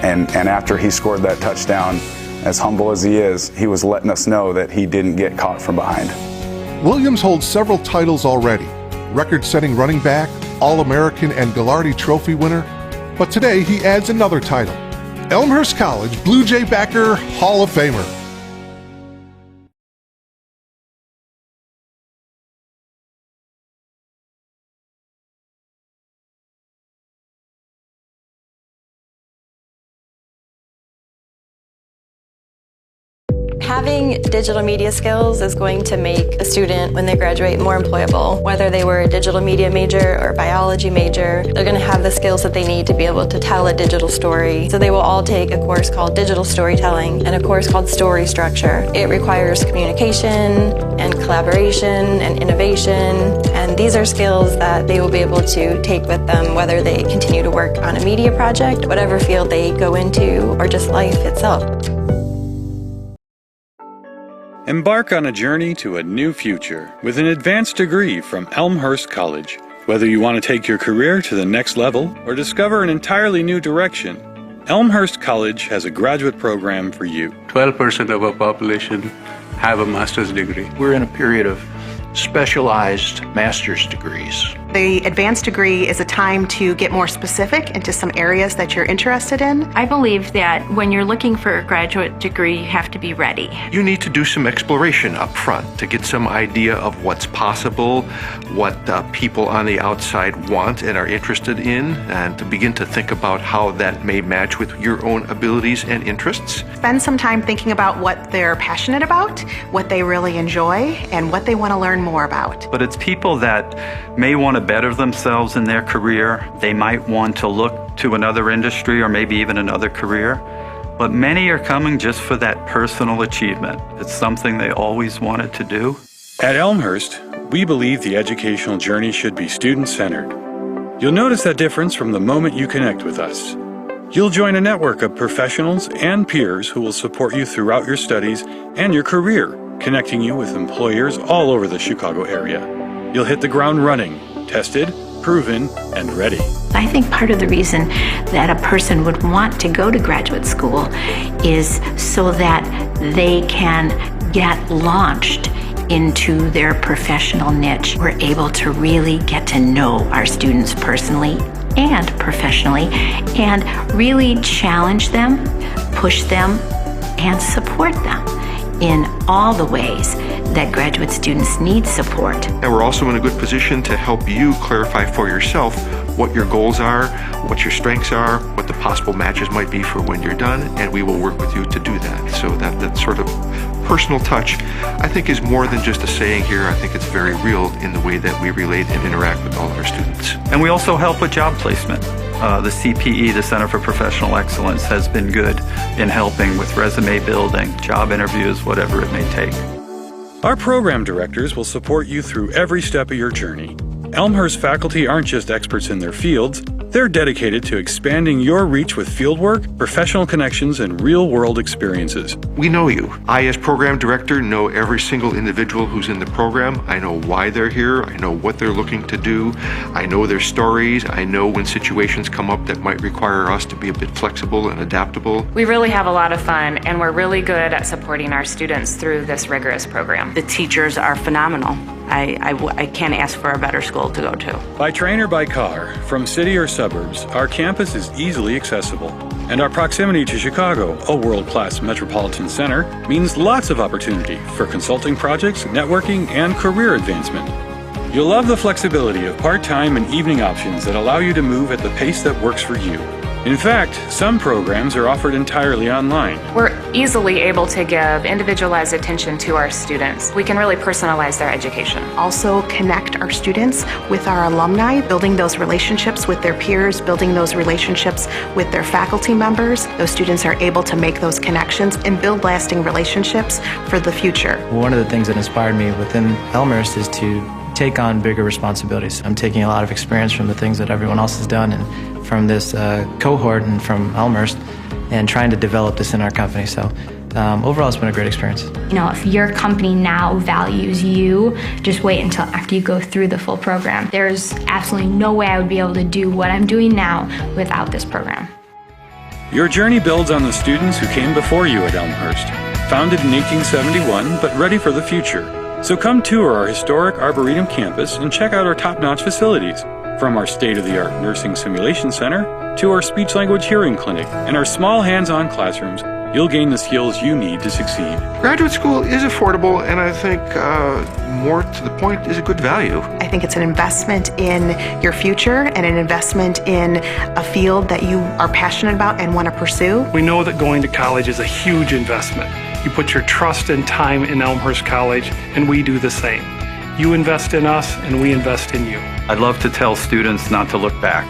And after he scored that touchdown, as humble as he is, he was letting us know that he didn't get caught from behind. Williams holds several titles already: record-setting running back, All-American and Ghilardi Trophy winner. But today he adds another title: Elmhurst College Blue Jay backer Hall of Famer. Having digital media skills is going to make a student, when they graduate, more employable. Whether they were a digital media major or a biology major, they're going to have the skills that they need to be able to tell a digital story. So they will all take a course called Digital Storytelling and a course called Story Structure. It requires communication and collaboration and innovation, and these are skills that they will be able to take with them whether they continue to work on a media project, whatever field they go into, or just life itself. Embark on a journey to a new future with an advanced degree from Elmhurst College. Whether you want to take your career to the next level or discover an entirely new direction, Elmhurst College has a graduate program for you. 12% of our population have a master's degree. We're in a period of specialized master's degrees. The advanced degree is a time to get more specific into some areas that you're interested in. I believe that when you're looking for a graduate degree, you have to be ready. You need to do some exploration up front to get some idea of what's possible, what people on the outside want and are interested in, and to begin to think about how that may match with your own abilities and interests. Spend some time thinking about what they're passionate about, what they really enjoy, and what they want to learn more about. But it's people that may want to better themselves in their career. They might want to look to another industry or maybe even another career. But many are coming just for that personal achievement. It's something they always wanted to do. At Elmhurst, we believe the educational journey should be student-centered. You'll notice that difference from the moment you connect with us. You'll join a network of professionals and peers who will support you throughout your studies and your career, connecting you with employers all over the Chicago area. You'll hit the ground running, tested, proven, and ready. I think part of the reason that a person would want to go to graduate school is so that they can get launched into their professional niche. We're able to really get to know our students personally and professionally and really challenge them, push them, and support them in all the ways that graduate students need support. And we're also in a good position to help you clarify for yourself what your goals are, what your strengths are, what the possible matches might be for when you're done, and we will work with you to do that. So that sort of personal touch, I think, is more than just a saying here. I think it's very real in the way that we relate and interact with all of our students. And we also help with job placement. The CPE, the Center for Professional Excellence, has been good in helping with resume building, job interviews, whatever it may take. Our program directors will support you through every step of your journey. Elmhurst faculty aren't just experts in their fields, they're dedicated to expanding your reach with fieldwork, professional connections, and real-world experiences. We know you. I, as program director, know every single individual who's in the program. I know why they're here. I know what they're looking to do. I know their stories. I know when situations come up that might require us to be a bit flexible and adaptable. We really have a lot of fun, and we're really good at supporting our students through this rigorous program. The teachers are phenomenal. I can't ask for a better school to go to. By train or by car, from city or suburbs, our campus is easily accessible. And our proximity to Chicago, a world-class metropolitan center, means lots of opportunity for consulting projects, networking, and career advancement. You'll love the flexibility of part-time and evening options that allow you to move at the pace that works for you. In fact, some programs are offered entirely online. We're easily able to give individualized attention to our students. We can really personalize their education. Also connect our students with our alumni, building those relationships with their peers, building those relationships with their faculty members. Those students are able to make those connections and build lasting relationships for the future. One of the things that inspired me within Elmhurst is to take on bigger responsibilities. I'm taking a lot of experience from the things that everyone else has done and from this cohort and from Elmhurst and trying to develop this in our company. So overall, it's been a great experience. You know, if your company now values you, just wait until after you go through the full program. There's absolutely no way I would be able to do what I'm doing now without this program. Your journey builds on the students who came before you at Elmhurst, founded in 1871 but ready for the future. So come tour our historic Arboretum campus and check out our top-notch facilities, from our state-of-the-art nursing simulation center to our speech-language hearing clinic and our small hands-on classrooms. You'll gain the skills you need to succeed. Graduate school is affordable, and I think more to the point is a good value. I think it's an investment in your future and an investment in a field that you are passionate about and want to pursue. We know that going to college is a huge investment. You put your trust and time in Elmhurst College, and we do the same. You invest in us, and we invest in you. I'd love to tell students not to look back.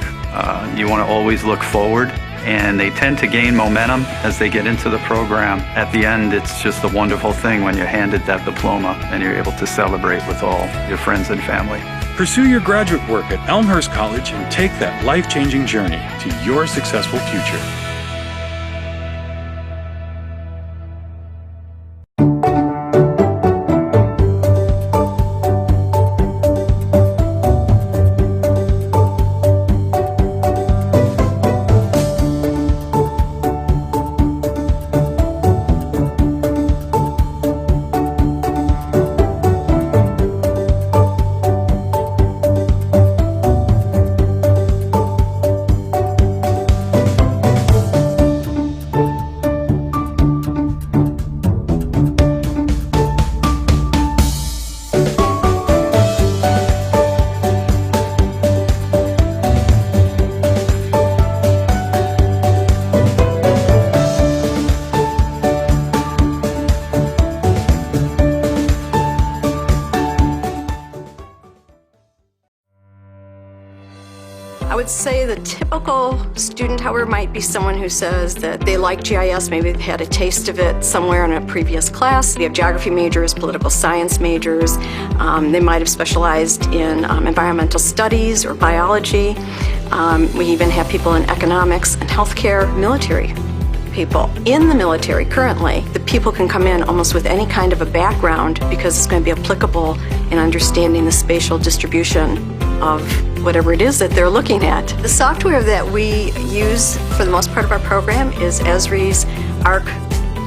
You want to always look forward, and they tend to gain momentum as they get into the program. At the end, it's just a wonderful thing when you're handed that diploma and you're able to celebrate with all your friends and family. Pursue your graduate work at Elmhurst College and take that life-changing journey to your successful future. I would say the typical student, however, might be someone who says that they like GIS, maybe they've had a taste of it somewhere in a previous class. We have geography majors, political science majors. They might have specialized in environmental studies or biology. We even have people in economics and healthcare, military people. In the military currently, the people can come in almost with any kind of a background because it's going to be applicable in understanding the spatial distribution of whatever it is that they're looking at. The software that we use for the most part of our program is Esri's ARC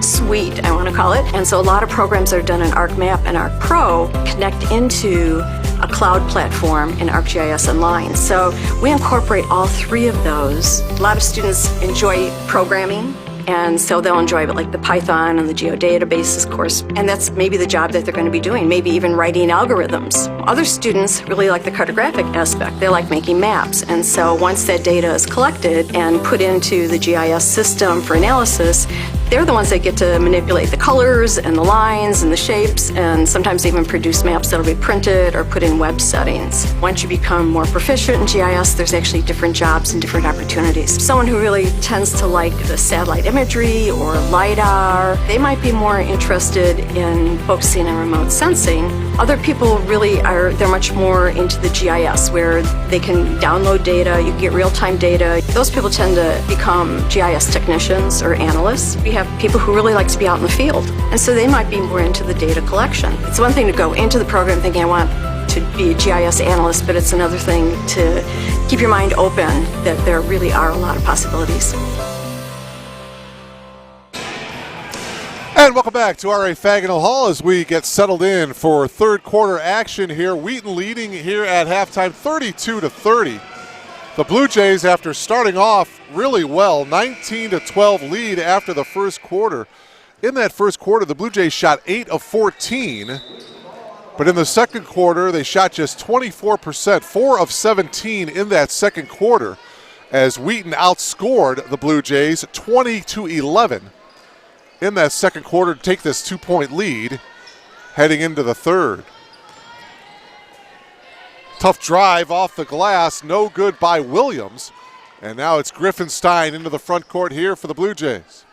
Suite, I want to call it. And so a lot of programs that are done in ArcMap and ArcPro connect into a cloud platform in ArcGIS Online. So we incorporate all three of those. A lot of students enjoy programming, and so they'll enjoy it, like the Python and the geodatabases course, and that's maybe the job that they're going to be doing, maybe even writing algorithms. Other students really like the cartographic aspect. They like making maps, and so once that data is collected and put into the GIS system for analysis, they're the ones that get to manipulate the colors and the lines and the shapes, and sometimes even produce maps that'll be printed or put in web settings. Once you become more proficient in GIS, there's actually different jobs and different opportunities. Someone who really tends to like the satellite imagery or LiDAR, they might be more interested in focusing on remote sensing. Other people really are, they're much more into the GIS, where they can download data, you can get real-time data. Those people tend to become GIS technicians or analysts. We have people who really like to be out in the field, and so they might be more into the data collection. It's one thing to go into the program thinking I want to be a GIS analyst, but it's another thing to keep your mind open that there really are a lot of possibilities. And welcome back to RA Fagnall Hall as we get settled in for third quarter action here. Wheaton leading here at halftime 32-30. The Blue Jays, after starting off really well, 19-12 lead after the first quarter. In that first quarter, the Blue Jays shot 8 of 14. But in the second quarter, they shot just 24%, 4 of 17 in that second quarter, as Wheaton outscored the Blue Jays 20-11 in that second quarter to take this 2-point lead heading into the third. Tough drive off the glass, no good by Williams. And now it's Griffinstein into the front court here for the Blue Jays.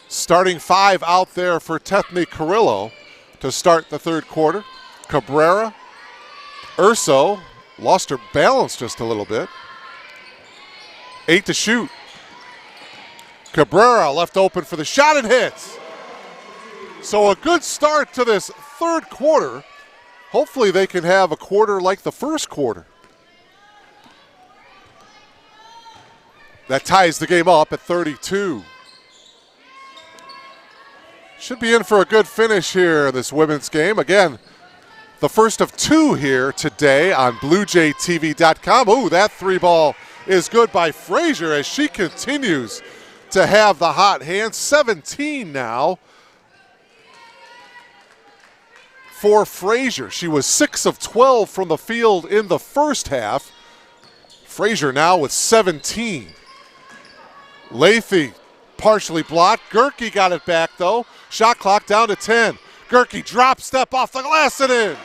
Starting five out there for Tethny Carrillo to start the third quarter. Cabrera, Urso, lost her balance just a little bit. 8 to shoot. Cabrera left open for the shot and hits. So a good start to this third quarter. Hopefully they can have a quarter like the first quarter. That ties the game up at 32. Should be in for a good finish here in this women's game. Again, the first of two here today on BlueJayTV.com. Ooh, that three ball is good by Frazier as she continues to have the hot hand. 17 now for Frazier. She was 6 of 12 from the field in the first half. Frazier now with 17. Lathy partially blocked. Gerke got it back though. Shot clock down to 10. Gerke drop step off the glass and in.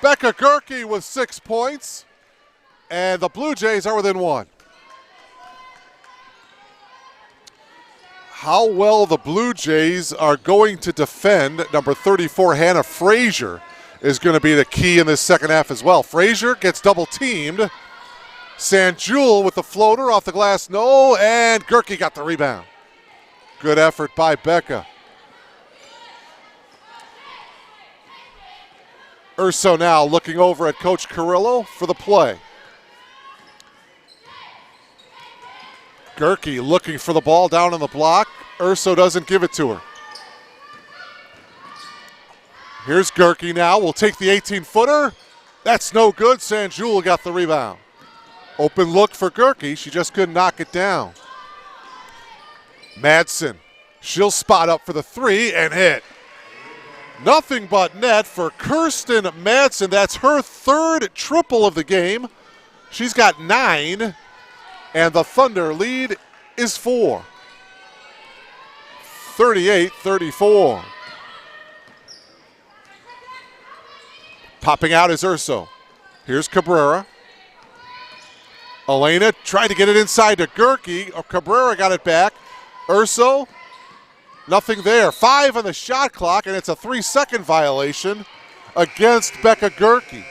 Becca Gerke with 6 points. And the Blue Jays are within 1. How well the Blue Jays are going to defend number 34, Hannah Frazier, is going to be the key in this second half as well. Frazier gets double teamed. Sanjul with the floater off the glass, no, and Gerke got the rebound. Good effort by Becca. Urso now looking over at Coach Carrillo for the play. Gerke looking for the ball down on the block. Urso doesn't give it to her. Here's Gerke now. We'll take the 18-footer. That's no good. Sanjul got the rebound. Open look for Gerke. She just couldn't knock it down. Madsen. She'll spot up for the three and hit. Nothing but net for Kirsten Madsen. That's her third triple of the game. She's got 9. And the Thunder lead is 4. 38-34. Popping out is Urso. Here's Cabrera. Elena tried to get it inside to Gerke. Cabrera got it back. Urso, nothing there. 5 on the shot clock, and it's a 3-second violation against Becca Gerke.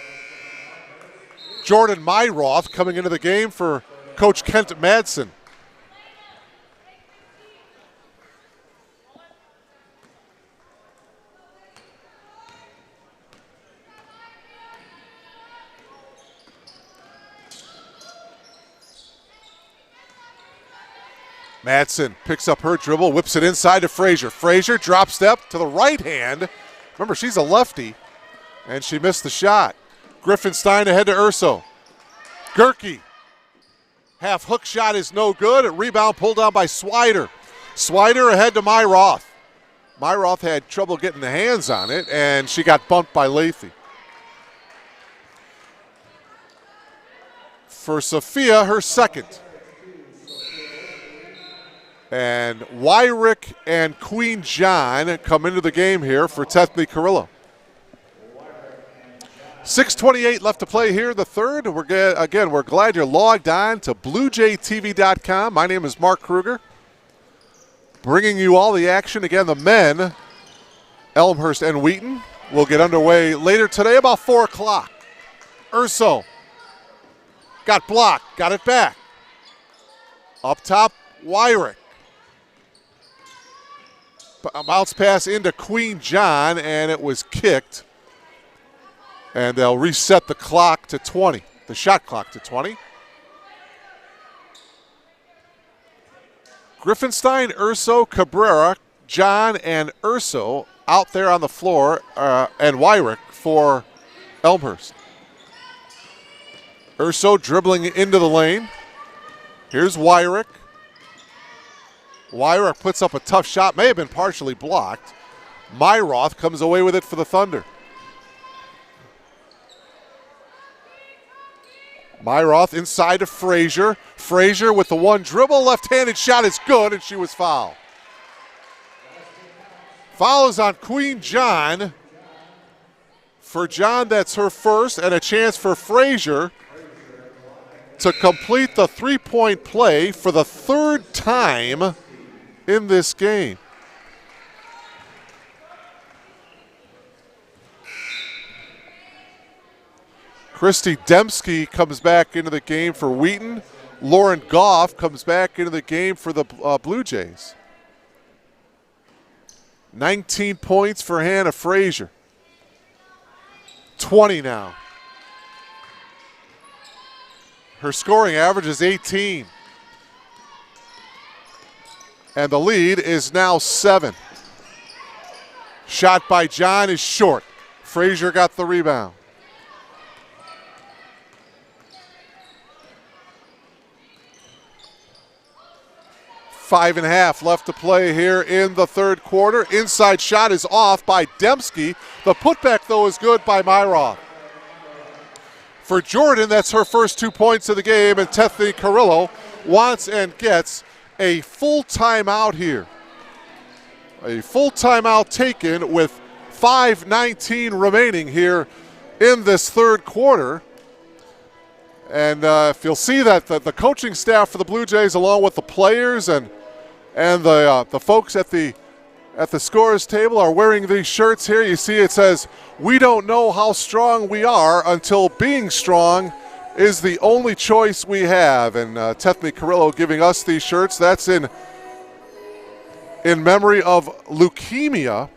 Jordan Myroth coming into the game for Coach Kent Madsen. Madsen picks up her dribble, whips it inside to Frazier. Frazier drop step to the right hand. Remember, she's a lefty, and she missed the shot. Griffinstein ahead to Urso. Gerke. Half hook shot is no good. A rebound pulled down by Swider. Swider ahead to Myroth. Myroth had trouble getting the hands on it, and she got bumped by Lathy. For Sophia, her second. And Wyrick and Queen John come into the game here for Tethny Carrillo. 6:28 left to play here, the third. We're glad you're logged on to BlueJayTV.com. My name is Mark Kruger, bringing you all the action. Again, the men, Elmhurst and Wheaton, will get underway later today about 4 o'clock. Urso got blocked, got it back. Up top, Wyrick. A bounce pass into Queen John, and it was kicked. And they'll reset the clock to 20, the shot clock to 20. Griffinstein, Urso, Cabrera, John, and Urso out there on the floor, and Wyrick for Elmhurst. Urso dribbling into the lane. Here's Wyrick. Wyrick puts up a tough shot, may have been partially blocked. Myroth comes away with it for the Thunder. Myroth inside to Frazier. Frazier with the one dribble, left-handed shot is good, and she was fouled. Foul is on Queen John. For John, that's her first, and a chance for Frazier to complete the three-point play for the third time in this game. Christy Dembski comes back into the game for Wheaton. Lauren Goff comes back into the game for the Blue Jays. 19 points for Hannah Frazier. 20 now. Her scoring average is 18. And the lead is now 7. Shot by John is short. Frazier got the rebound. Five and a half left to play here in the third quarter. Inside shot is off by Dembski. The putback, though, is good by Myroth. For Jordan, that's her first 2 points of the game, and Tethny Carrillo wants and gets a full timeout here. A full timeout taken with 5:19 remaining here in this third quarter. And if you'll see that the coaching staff for the Blue Jays, along with the players and the folks at the scorers table, are wearing these shirts here. You see it says, "We don't know how strong we are until being strong is the only choice we have." And Tethny Carrillo giving us these shirts. That's in memory of leukemia.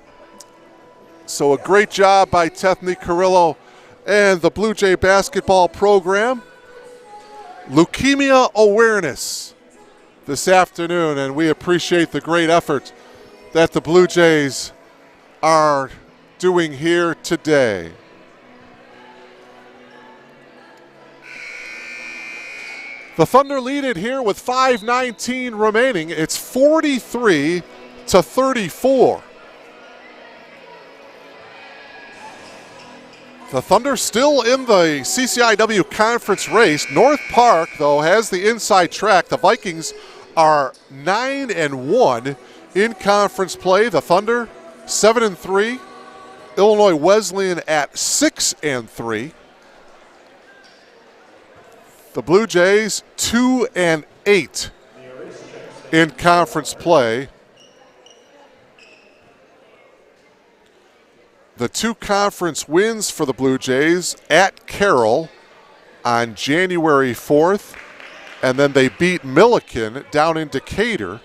So a great job by Tethny Carrillo and the Blue Jay basketball program. Leukemia awareness this afternoon, and we appreciate the great effort that the Blue Jays are doing here today. The Thunder lead it here with 5:19 remaining. It's 43-34. The Thunder still in the CCIW conference race. North Park, though, has the inside track. The Vikings are 9-1 in conference play. The Thunder 7-3. Illinois Wesleyan at 6-3. The Blue Jays 2-8 in conference play. The two conference wins for the Blue Jays at Carroll on January 4th, and then they beat Milliken down in Decatur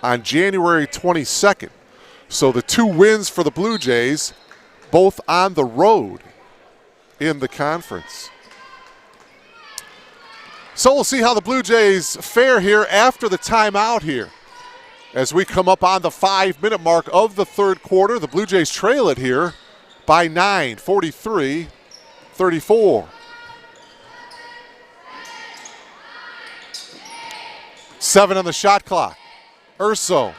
on January 22nd. So the two wins for the Blue Jays, both on the road in the conference. So we'll see how the Blue Jays fare here after the timeout here. As we come up on the 5-minute mark of the third quarter, the Blue Jays trail it here by 9, 43-34. 7 on the shot clock. Urso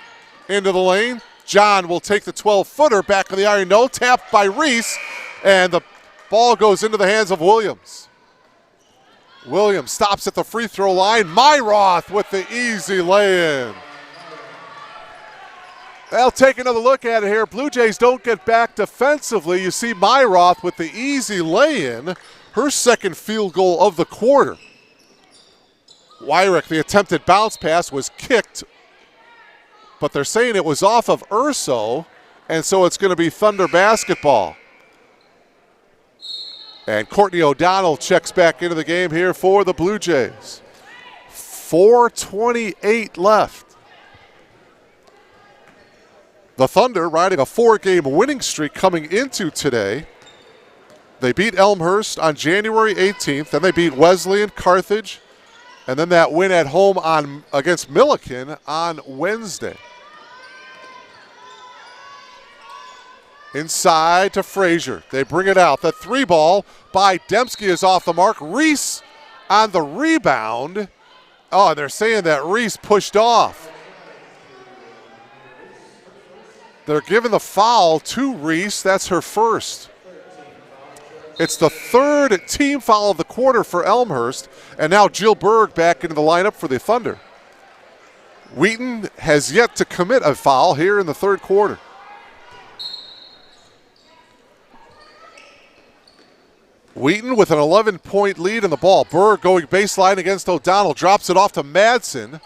into the lane. John will take the 12-footer back of the iron. No, tapped by Reese, and the ball goes into the hands of Williams. Williams stops at the free throw line. Myroth with the easy lay-in. They'll take another look at it here. Blue Jays don't get back defensively. You see Myroth with the easy lay-in, her second field goal of the quarter. Wyrick, the attempted bounce pass was kicked, but they're saying it was off of Urso, and so it's going to be Thunder basketball. And Courtney O'Donnell checks back into the game here for the Blue Jays. 4:28 left. The Thunder riding a 4-game winning streak coming into today. They beat Elmhurst on January 18th, then they beat Wesleyan, Carthage, and then that win at home against Milliken on Wednesday. Inside to Frazier. They bring it out. The three ball by Dembski is off the mark. Reese on the rebound. Oh, and they're saying that Reese pushed off. They're giving the foul to Reese. That's her first. It's the third team foul of the quarter for Elmhurst. And now Jill Berg back into the lineup for the Thunder. Wheaton has yet to commit a foul here in the third quarter. Wheaton with an 11-point lead in the ball. Berg going baseline against O'Donnell. Drops it off to Madsen.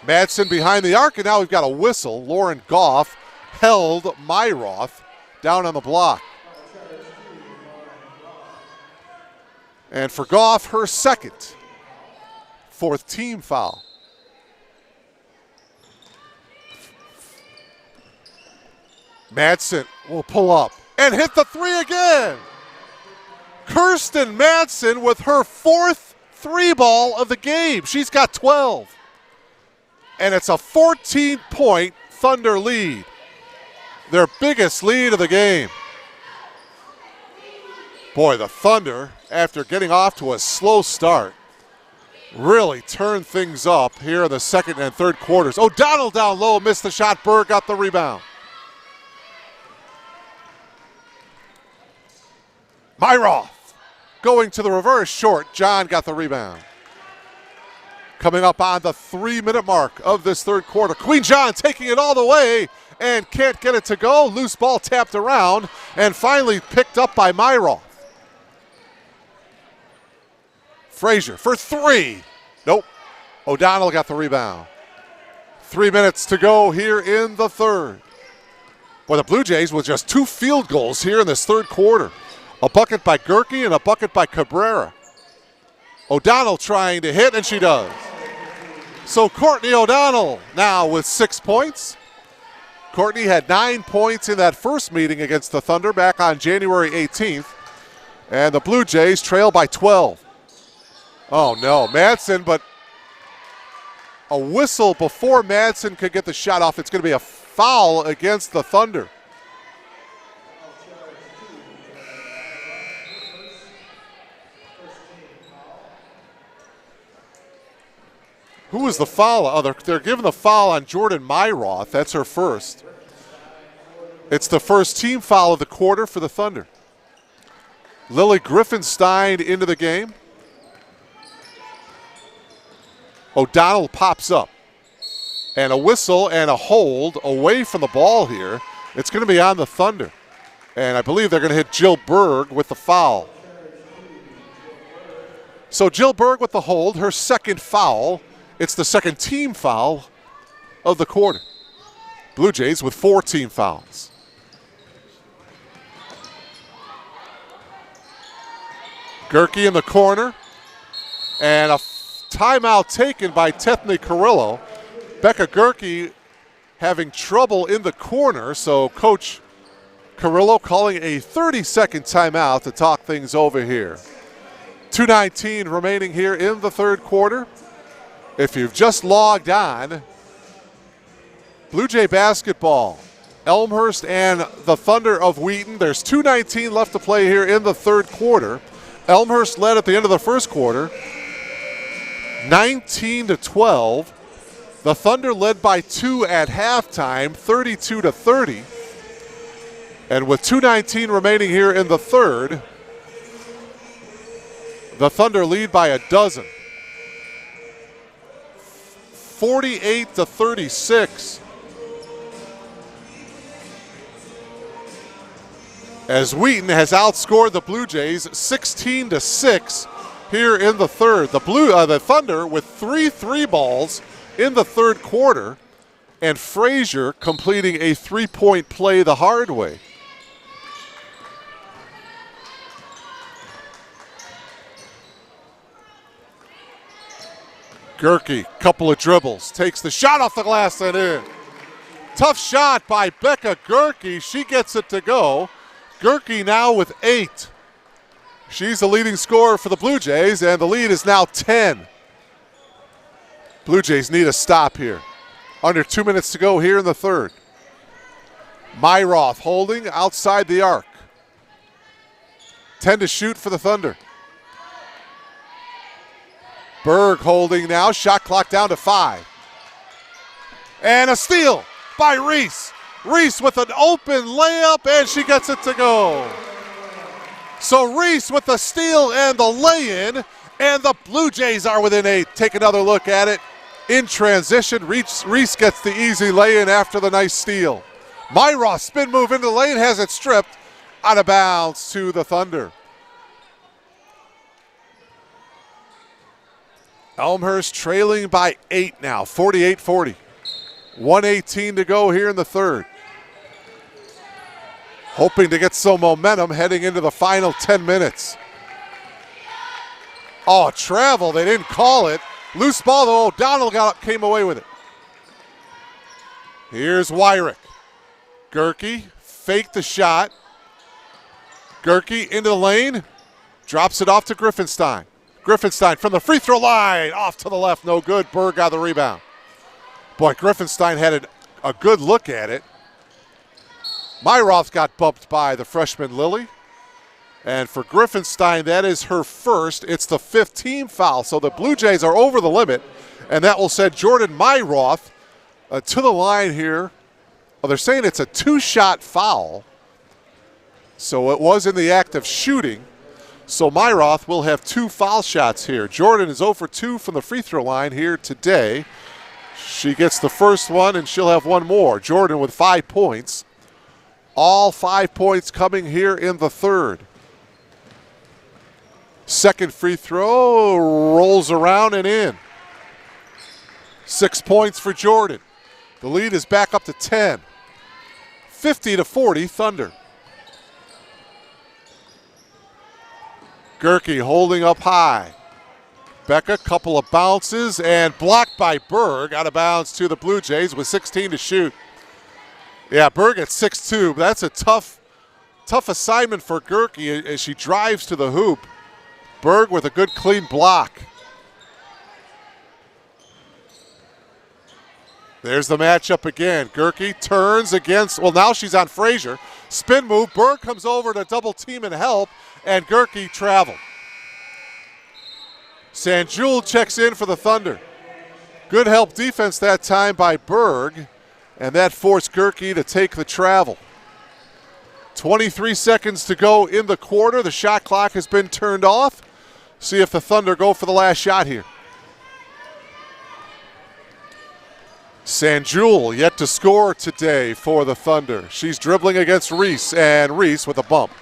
Madsen behind the arc, and now we've got a whistle. Lauren Goff held Myroth down on the block. And for Goff, her second. Fourth team foul. Madsen will pull up and hit the three again. Kirsten Madsen with her fourth three ball of the game. She's got 12. And it's a 14-point Thunder lead. Their biggest lead of the game. Boy, the Thunder, after getting off to a slow start, really turned things up here in the second and third quarters. O'Donnell down low, missed the shot. Berg got the rebound. Myroth going to the reverse, short. John got the rebound. Coming up on the 3-minute mark of this third quarter. Queen John taking it all the way and can't get it to go. Loose ball tapped around and finally picked up by Myroth. Frazier for three. Nope. O'Donnell got the rebound. 3 minutes to go here in the third. Boy, the Blue Jays with just 2 field goals here in this third quarter. A bucket by Gerke and a bucket by Cabrera. O'Donnell trying to hit, and she does. So Courtney O'Donnell now with 6 points. Courtney had 9 points in that first meeting against the Thunder back on January 18th. And the Blue Jays trail by 12. Oh no, Madsen, but a whistle before Madsen could get the shot off. It's going to be a foul against the Thunder. Who was the foul? Oh, they're giving the foul on Jordan Myroth. That's her first. It's the first team foul of the quarter for the Thunder. Lily Griffenstein into the game. O'Donnell pops up. And a whistle and a hold away from the ball here. It's going to be on the Thunder. And I believe they're going to hit Jill Berg with the foul. So Jill Berg with the hold, her second foul. It's the second team foul of the quarter. Blue Jays with 4 team fouls. Gerke in the corner. And a timeout taken by Tethny Carrillo. Becca Gerke having trouble in the corner, so Coach Carrillo calling a 30-second timeout to talk things over here. 2:19 remaining here in the third quarter. If you've just logged on, Blue Jay basketball, Elmhurst and the Thunder of Wheaton. There's 2:19 left to play here in the third quarter. Elmhurst led at the end of the first quarter, 19-12. The Thunder led by 2 at halftime, 32-30. And with 2:19 remaining here in the third, the Thunder lead by a dozen. 48-36. As Wheaton has outscored the Blue Jays 16-6 here in the third. The Thunder with 3 3-balls in the third quarter, and Frazier completing a 3-point play the hard way. Gerke, couple of dribbles, takes the shot off the glass and in. Tough shot by Becca Gerke. She gets it to go. Gerke now with 8. She's the leading scorer for the Blue Jays, and the lead is now 10. Blue Jays need a stop here. Under 2 minutes to go here in the third. Myroth holding outside the arc. 10 to shoot for the Thunder. Berg holding now, shot clock down to 5. And a steal by Reese. Reese with an open layup, and she gets it to go. So Reese with the steal and the lay-in, and the Blue Jays are within 8. Take another look at it. In transition, Reese gets the easy lay-in after the nice steal. Myroth spin move into the lane, has it stripped, out of bounds to the Thunder. Elmhurst trailing by 8 now, 48-40. 1:18 to go here in the third. Hoping to get some momentum heading into the final 10 minutes. Oh, travel, they didn't call it. Loose ball, though, O'Donnell came away with it. Here's Wyrick. Gerke, faked the shot. Gerke into the lane, drops it off to Griffenstein. Griffenstein from the free throw line, off to the left, no good. Berg got the rebound. Boy, Griffenstein had a good look at it. Myroth got bumped by the freshman Lilly. And for Griffenstein, that is her first. It's the 5th team foul, so the Blue Jays are over the limit, and that will send Jordan Myroth to the line here. Well, they're saying it's a 2-shot foul, so it was in the act of shooting. So Myroth will have 2 foul shots here. Jordan is 0 for 2 from the free throw line here today. She gets the first one, and she'll have 1 more. Jordan with 5 points. All 5 points coming here in the third. Second free throw rolls around and in. 6 points for Jordan. The lead is back up to 10. 50-40 Thunder. Gerke holding up high. Becca, couple of bounces and blocked by Berg. Out of bounds to the Blue Jays with 16 to shoot. Yeah, Berg at 6'2". That's a tough assignment for Gerke as she drives to the hoop. Berg with a good clean block. There's the matchup again. Gerke turns against, well, now she's on Frazier. Spin move, Berg comes over to double team and help, and Gerke traveled. Sanjul checks in for the Thunder. Good help defense that time by Berg, and that forced Gerke to take the travel. 23 seconds to go in the quarter. The shot clock has been turned off. See if the Thunder go for the last shot here. Sanjul yet to score today for the Thunder. She's dribbling against Reese, and Reese with a bump.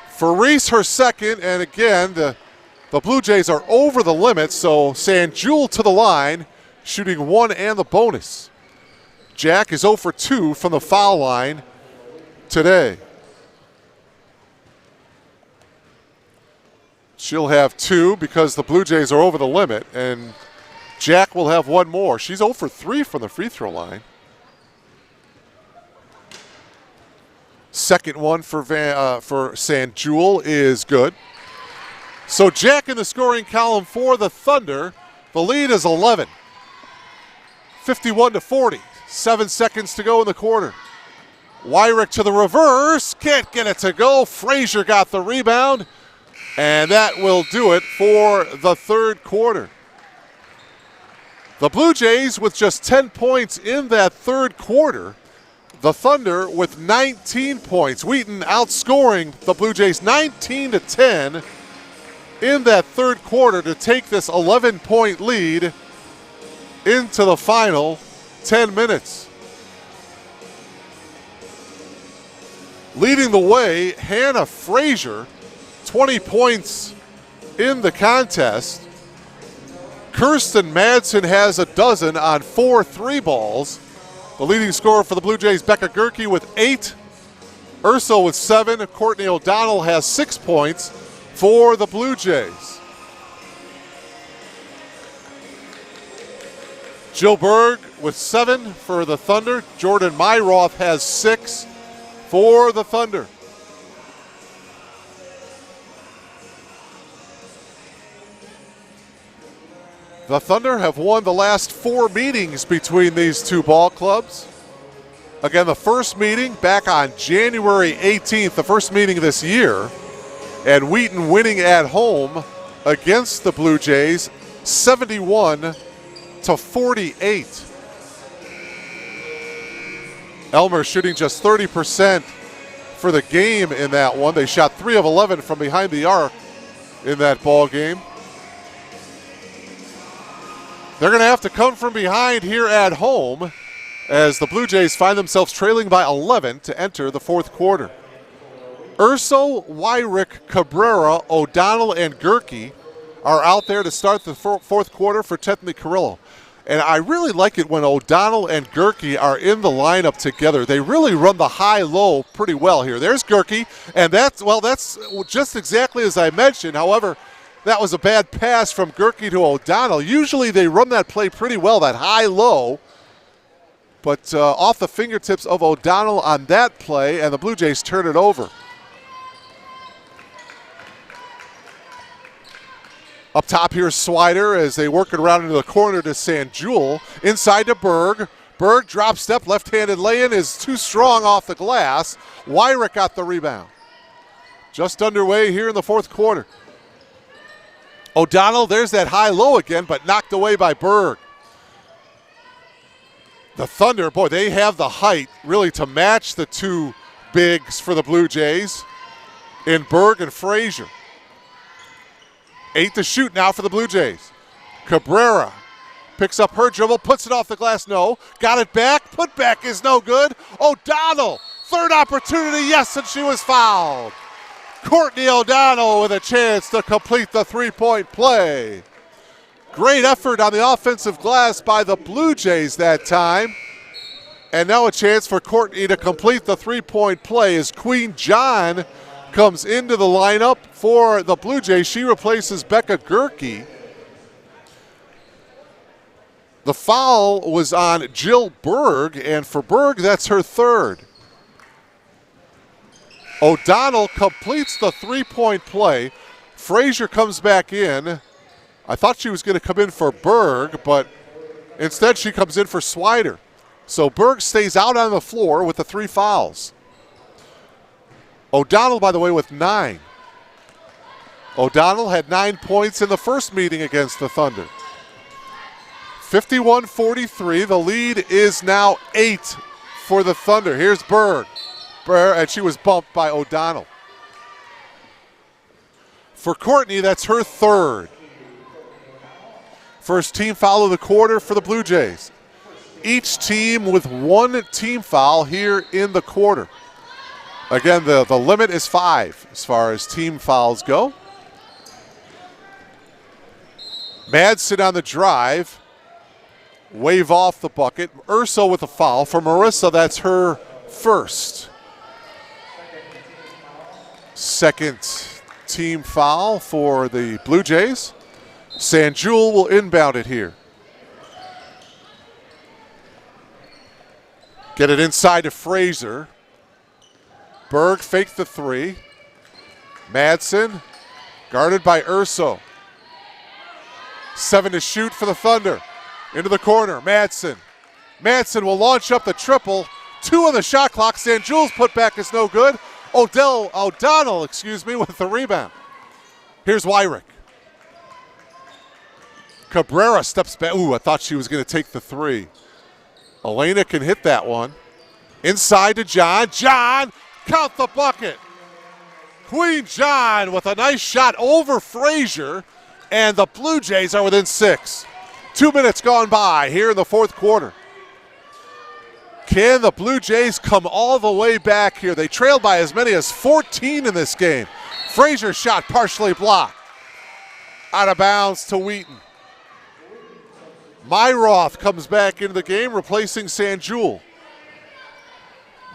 For Reese, her second, and again, the Blue Jays are over the limit, so Sanjul to the line, shooting one and the bonus. Jack is 0 for 2 from the foul line today. She'll have 2 because the Blue Jays are over the limit, and Jack will have one more. She's 0 for 3 from the free throw line. Second one for Sanjul is good. So Jack in the scoring column for the Thunder. The lead is 11. 51-40. 7 seconds to go in the quarter. Wyrick to the reverse. Can't get it to go. Frazier got the rebound. And that will do it for the third quarter. The Blue Jays with just 10 points in that third quarter. The Thunder with 19 points. Wheaton outscoring the Blue Jays 19-10 in that third quarter to take this 11-point lead into the final 10 minutes. Leading the way, Hannah Frazier, 20 points in the contest. Kirsten Madsen has a dozen on 4 3 balls. The leading scorer for the Blue Jays, Becca Gerke, with 8. Urso with 7. Courtney O'Donnell has 6 points for the Blue Jays. Jill Berg with 7 for the Thunder. Jordan Myroth has 6 for the Thunder. The Thunder have won the last 4 meetings between these two ball clubs. Again, the first meeting back on January 18th, the first meeting this year, and Wheaton winning at home against the Blue Jays 71-48. Elmhurst shooting just 30% for the game in that one. They shot 3 of 11 from behind the arc in that ball game. They're going to have to come from behind here at home as the Blue Jays find themselves trailing by 11 to enter the fourth quarter. Urso, Wyrick, Cabrera, O'Donnell, and Gerke are out there to start the fourth quarter for Tiffany Carrillo. And I really like it when O'Donnell and Gerke are in the lineup together. They really run the high-low pretty well here. There's Gerke, and that's just exactly as I mentioned. However, that was a bad pass from Gerke to O'Donnell. Usually they run that play pretty well, that high-low. But off the fingertips of O'Donnell on that play, and the Blue Jays turn it over. Up top here, Swider as they work it around into the corner to Sanjul. Inside to Berg. Berg drop step, left-handed lay-in is too strong off the glass. Wyrick got the rebound. Just underway here in the fourth quarter. O'Donnell, there's that high-low again, but knocked away by Berg. The Thunder, boy, they have the height really to match the two bigs for the Blue Jays in Berg and Frazier. 8 to shoot now for the Blue Jays. Cabrera picks up her dribble, puts it off the glass, no. Got it back, put back is no good. O'Donnell, third opportunity, yes, and she was fouled. Courtney O'Donnell with a chance to complete the three-point play. Great effort on the offensive glass by the Blue Jays that time. And now a chance for Courtney to complete the three-point play as Queen John comes into the lineup for the Blue Jays. She replaces Becca Gerke. The foul was on Jill Berg, and for Berg, that's her third. O'Donnell completes the three-point play. Frazier comes back in. I thought she was going to come in for Berg, but instead she comes in for Swider. So Berg stays out on the floor with the 3 fouls. O'Donnell, by the way, with 9. O'Donnell had 9 points in the first meeting against the Thunder. 51-43. The lead is now 8 for the Thunder. Here's Berg. And she was bumped by O'Donnell. For Courtney, that's her third. First team foul of the quarter for the Blue Jays. Each team with one team foul here in the quarter. Again, the limit is 5 as far as team fouls go. Madsen on the drive. Wave off the bucket. Urso with a foul. For Marissa, that's her first. Second team foul for the Blue Jays. Sanjul will inbound it here. Get it inside to Fraser. Berg faked the 3. Madsen guarded by Urso. 7 to shoot for the Thunder. Into the corner, Madsen. Madsen will launch up the triple. 2 on the shot clock. Sanjul's putback is no good. O'Donnell, with the rebound. Here's Wyrick. Cabrera steps back. Ooh, I thought she was going to take the 3. Elena can hit that one. Inside to John. John, count the bucket. Queen John with a nice shot over Frazier, and the Blue Jays are within 6. 2 minutes gone by here in the fourth quarter. Can the Blue Jays come all the way back here? They trailed by as many as 14 in this game. Frazier's shot partially blocked. Out of bounds to Wheaton. Myroth comes back into the game, replacing Sanjul.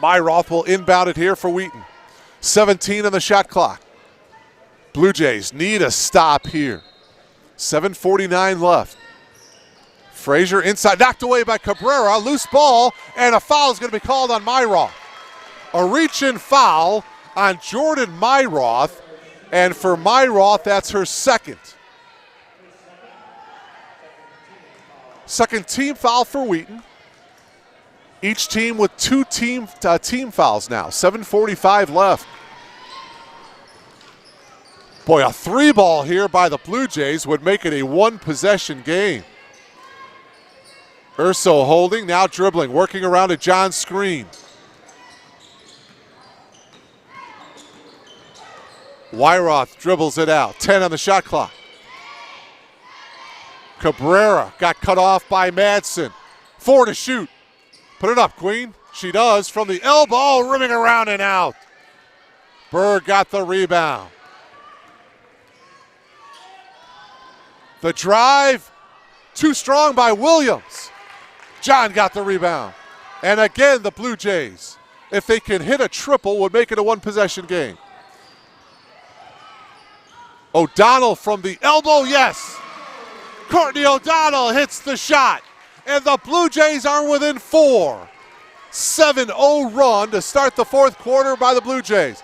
Myroth will inbound it here for Wheaton. 17 on the shot clock. Blue Jays need a stop here. 7:49 left. Frazier inside, knocked away by Cabrera. Loose ball, and a foul is going to be called on Myroth. A reach-in foul on Jordan Myroth, and for Myroth, that's her second. Second team foul for Wheaton. Each team with 2 team fouls now. 7:45 left. Boy, a 3 ball here by the Blue Jays would make it a 1-possession game. Urso holding, now dribbling, working around a John screen. Wyroth dribbles it out. 10 on the shot clock. Cabrera got cut off by Madsen. 4 to shoot. Put it up, Queen. She does from the elbow, rimming around and out. Berg got the rebound. The drive, too strong by Williams. John got the rebound. And again, the Blue Jays, if they can hit a triple, would make it a 1-possession game. O'Donnell from the elbow, yes. Courtney O'Donnell hits the shot. And the Blue Jays are within 4. 7-0 run to start the fourth quarter by the Blue Jays.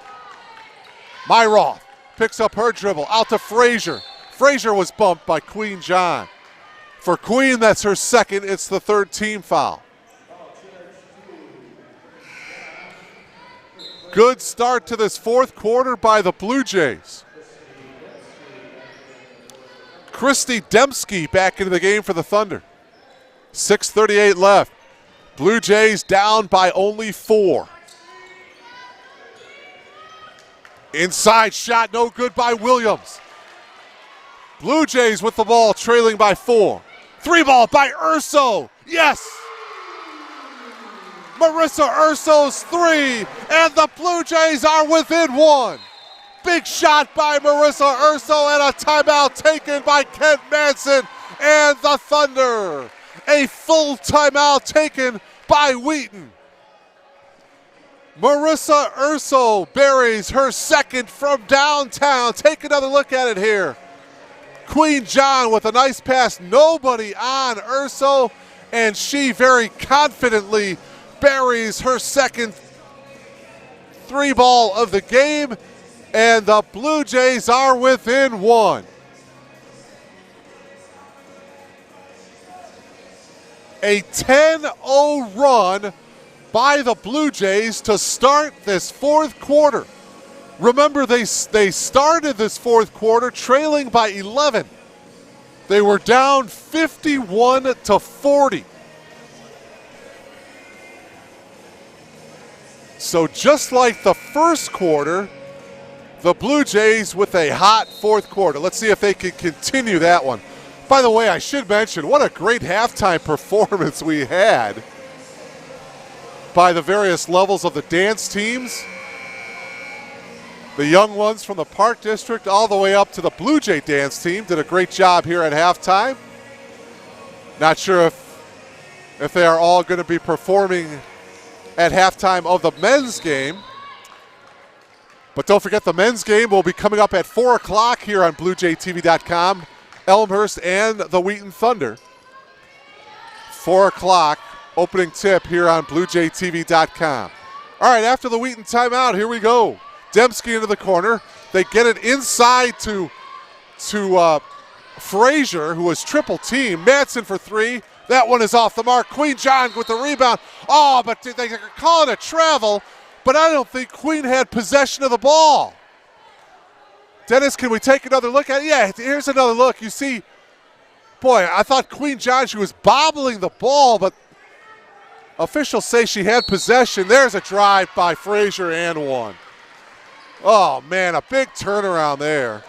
Myroth picks up her dribble, out to Frazier. Frazier was bumped by Queen John. For Queen, that's her second. It's the 3rd team foul. Good start to this fourth quarter by the Blue Jays. Christy Dembski back into the game for the Thunder. 6:38 left. Blue Jays down by only 4. Inside shot, no good by Williams. Blue Jays with the ball, trailing by 4. 3 ball by Urso, yes! Marissa Urso's 3, and the Blue Jays are within 1. Big shot by Marissa Urso, and a timeout taken by Kent Madsen and the Thunder. A full timeout taken by Wheaton. Marissa Urso buries her second from downtown. Take another look at it here. Queen John with a nice pass, nobody on Urso, and she very confidently buries her second 3 ball of the game, and the Blue Jays are within 1. A 10-0 run by the Blue Jays to start this fourth quarter. Remember, they started this fourth quarter trailing by 11. They were down 51-40. So just like the first quarter, the Blue Jays with a hot fourth quarter. Let's see if they can continue that one. By the way, I should mention, what a great halftime performance we had by the various levels of the dance teams. The young ones from the Park District all the way up to the Blue Jay dance team did a great job here at halftime. Not sure if they are all going to be performing at halftime of the men's game. But don't forget, the men's game will be coming up at 4 o'clock here on BlueJayTV.com. Elmhurst and the Wheaton Thunder. 4 o'clock opening tip here on BlueJayTV.com. All right, after the Wheaton timeout, here we go. Dembski into the corner. They get it inside to Frazier, who was triple team. Madsen for three. That one is off the mark. Queen John with the rebound. Oh, but they call it a travel, but I don't think Queen had possession of the ball. Dennis, can we take another look at it? Yeah, here's another look. You see, boy, I thought Queen John, she was bobbling the ball, but officials say she had possession. There's a drive by Frazier and one. Oh, man, a big turnaround there.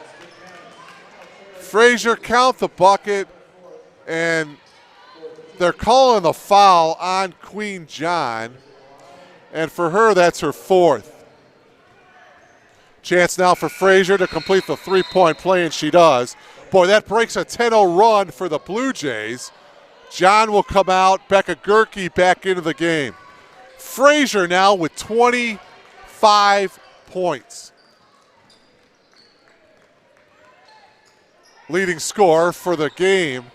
Frazier count the bucket, and they're calling the foul on Queen John. And for her, that's her fourth. Chance now for Frazier to complete the three-point play, and she does. Boy, that breaks a 10-0 run for the Blue Jays. John will come out. Becca Gerke back into the game. Frazier now with 25 points. Leading scorer for the game,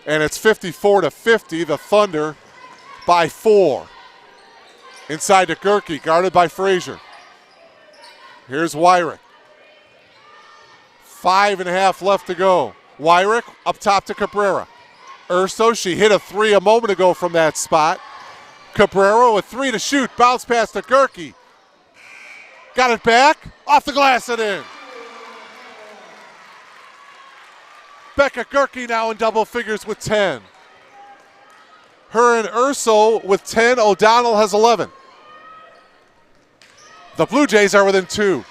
and it's 54-50. The Thunder by 4. Inside to Gerke, guarded by Frazier. Here's Wyrick. 5.5 left to go. Wyrick up top to Cabrera. Urso, she hit a three a moment ago from that spot. Cabrera with three to shoot. Bounce pass to Gerke. Got it back. Off the glass and in. Becca Gerke now in double figures with 10. Her and Urso with 10. O'Donnell has 11. The Blue Jays are within 2.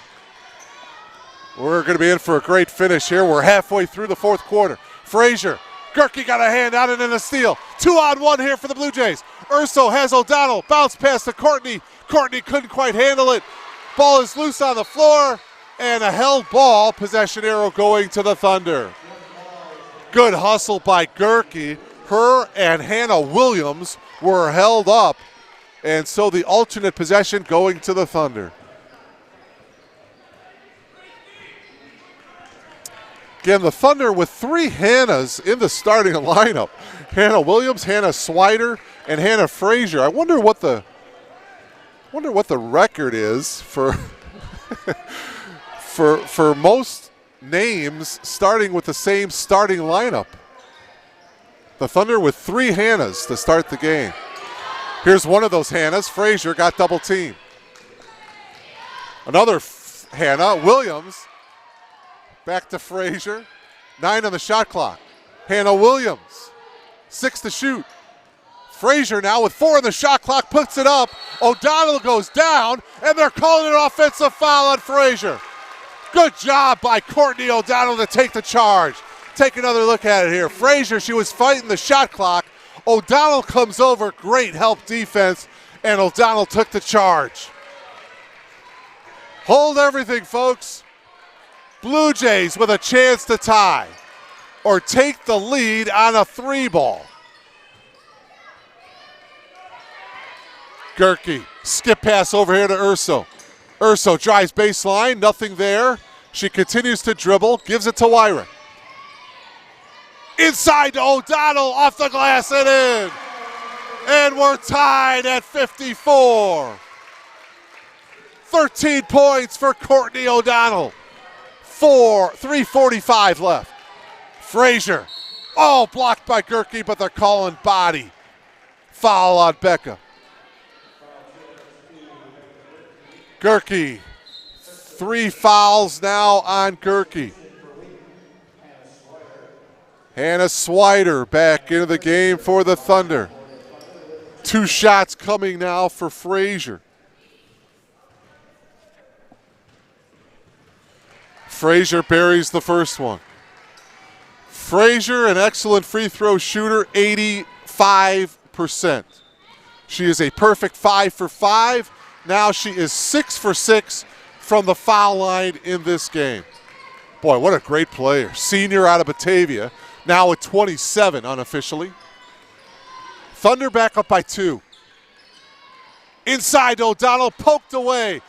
We're going to be in for a great finish here. We're halfway through the fourth quarter. Frazier, Gerke got a hand on it and a steal. 2-on-1 here for the Blue Jays. Urso has O'Donnell. Bounce pass to Courtney. Courtney couldn't quite handle it. Ball is loose on the floor, and a held ball. Possession arrow going to the Thunder. Good hustle by Gerke. Her and Hannah Williams were held up, and so the alternate possession going to the Thunder. Again, the Thunder with 3 Hannahs in the starting lineup. Hannah Williams, Hannah Swider, and Hannah Frazier. I wonder what the record is for for most names starting with the same starting lineup. The Thunder with 3 Hannahs to start the game. Here's one of those Hannahs. Frazier got double teamed. Another Hannah, Williams. Back to Frazier. 9 on the shot clock. Hannah Williams. 6 to shoot. Frazier now with 4 on the shot clock, puts it up. O'Donnell goes down, and they're calling an offensive foul on Frazier. Good job by Courtney O'Donnell to take the charge. Take another look at it here. Frazier, she was fighting the shot clock. O'Donnell comes over, great help defense, and O'Donnell took the charge. Hold everything, folks. Blue Jays with a chance to tie or take the lead on a 3-ball. Gerke, skip pass over here to Urso. Urso drives baseline, nothing there. She continues to dribble, gives it to Wyrick. Inside to O'Donnell, off the glass and in. And we're tied at 54. 13 points for Courtney O'Donnell. 3:45 left. Frazier, blocked by Gerke, but they're calling body. Foul on Becca. Gerke, 3 fouls now on Gerke. Hannah Swider back into the game for the Thunder. 2 shots coming now for Frazier. Frazier buries the first one. Frazier, an excellent free throw shooter, 85%. She is a perfect 5 for 5. Now she is 6 for 6 from the foul line in this game. Boy, what a great player. Senior out of Batavia, now at 27 unofficially. Thunder back up by 2. Inside O'Donnell, poked away.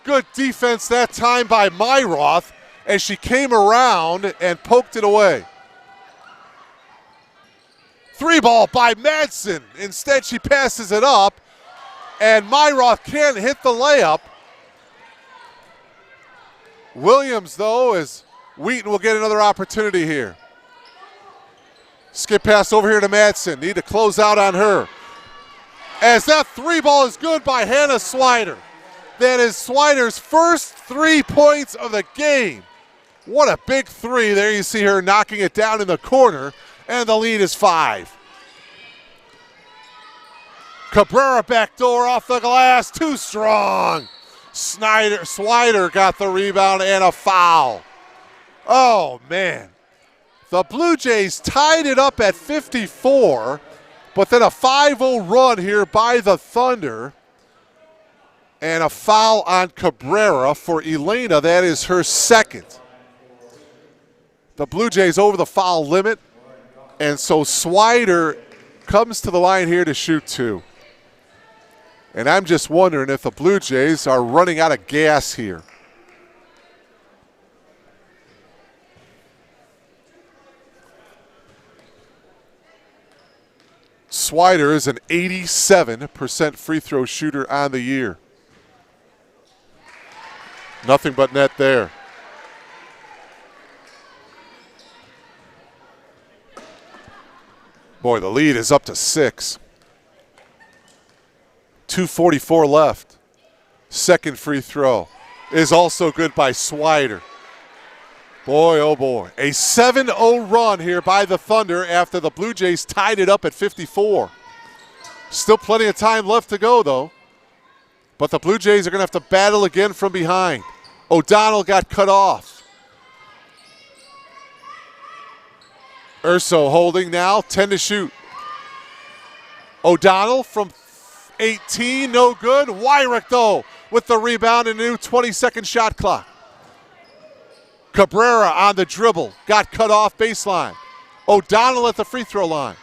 Good defense that time by Myroth as she came around and poked it away. 3 ball by Madsen. Instead, she passes it up, and Myroth can't hit the layup. Williams, though, as Wheaton will get another opportunity here. Skip pass over here to Madsen. Need to close out on her. As that 3 ball is good by Hannah Swider. That is Swider's first 3 points of the game. What a big 3. There you see her knocking it down in the corner, and the lead is 5. Cabrera backdoor off the glass, too strong. Swider got the rebound and a foul. Oh, man. The Blue Jays tied it up at 54, but then a 5-0 run here by the Thunder. And a foul on Cabrera for Elena. That is her second. The Blue Jays over the foul limit. And so Swider comes to the line here to shoot 2. And I'm just wondering if the Blue Jays are running out of gas here. Swider is an 87% free throw shooter on the year. Nothing but net there. Boy, the lead is up to 6. 2:44 left. Second free throw is also good by Swider. Boy, oh boy. A 7-0 run here by the Thunder after the Blue Jays tied it up at 54. Still plenty of time left to go, though. But the Blue Jays are going to have to battle again from behind. O'Donnell got cut off. Urso holding now, 10 to shoot. O'Donnell from 18, no good. Wyrick, though, with the rebound and a new 20-second shot clock. Cabrera on the dribble, got cut off baseline. O'Donnell at the free throw line.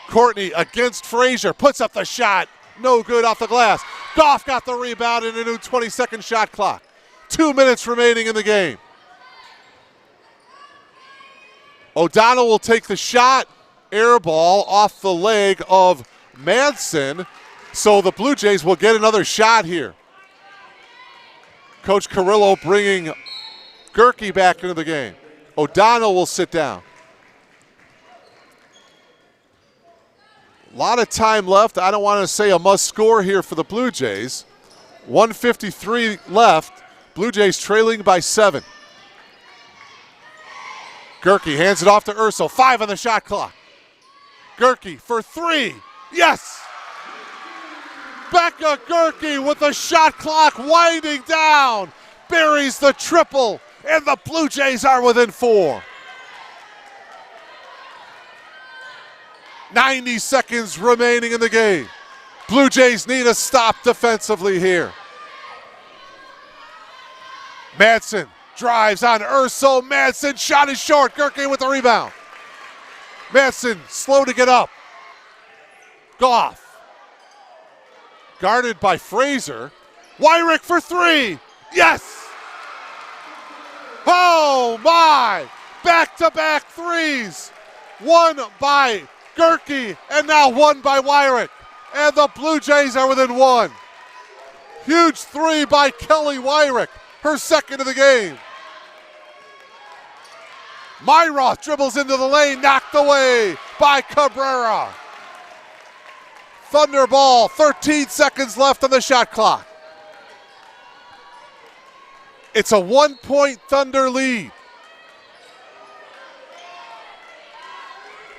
Courtney against Frazier, puts up the shot, no good off the glass. Goff got the rebound and a new 20-second shot clock. 2 minutes remaining in the game. O'Donnell will take the shot, air ball off the leg of Madsen, so the Blue Jays will get another shot here. Coach Carrillo bringing Gerke back into the game. O'Donnell will sit down. A lot of time left. I don't want to say a must score here for the Blue Jays. 1:53 left. Blue Jays trailing by 7. Gerke hands it off to Urso. 5 on the shot clock. Gerke for 3. Yes! Becca Gerke with the shot clock winding down. Buries the triple, and the Blue Jays are within 4. 90 seconds remaining in the game. Blue Jays need a stop defensively here. Madsen drives on Urso. Madsen shot is short. Gerke with the rebound. Madsen slow to get up. Goff. Guarded by Frazier. Wyrick for 3. Yes! Oh my! Back-to-back threes. One by Gerke and now one by Wyrick. And the Blue Jays are within 1. Huge 3 by Kelly Wyrick. Her second of the game. Myroth dribbles into the lane, knocked away by Cabrera. Thunder ball, 13 seconds left on the shot clock. It's a 1-point Thunder lead.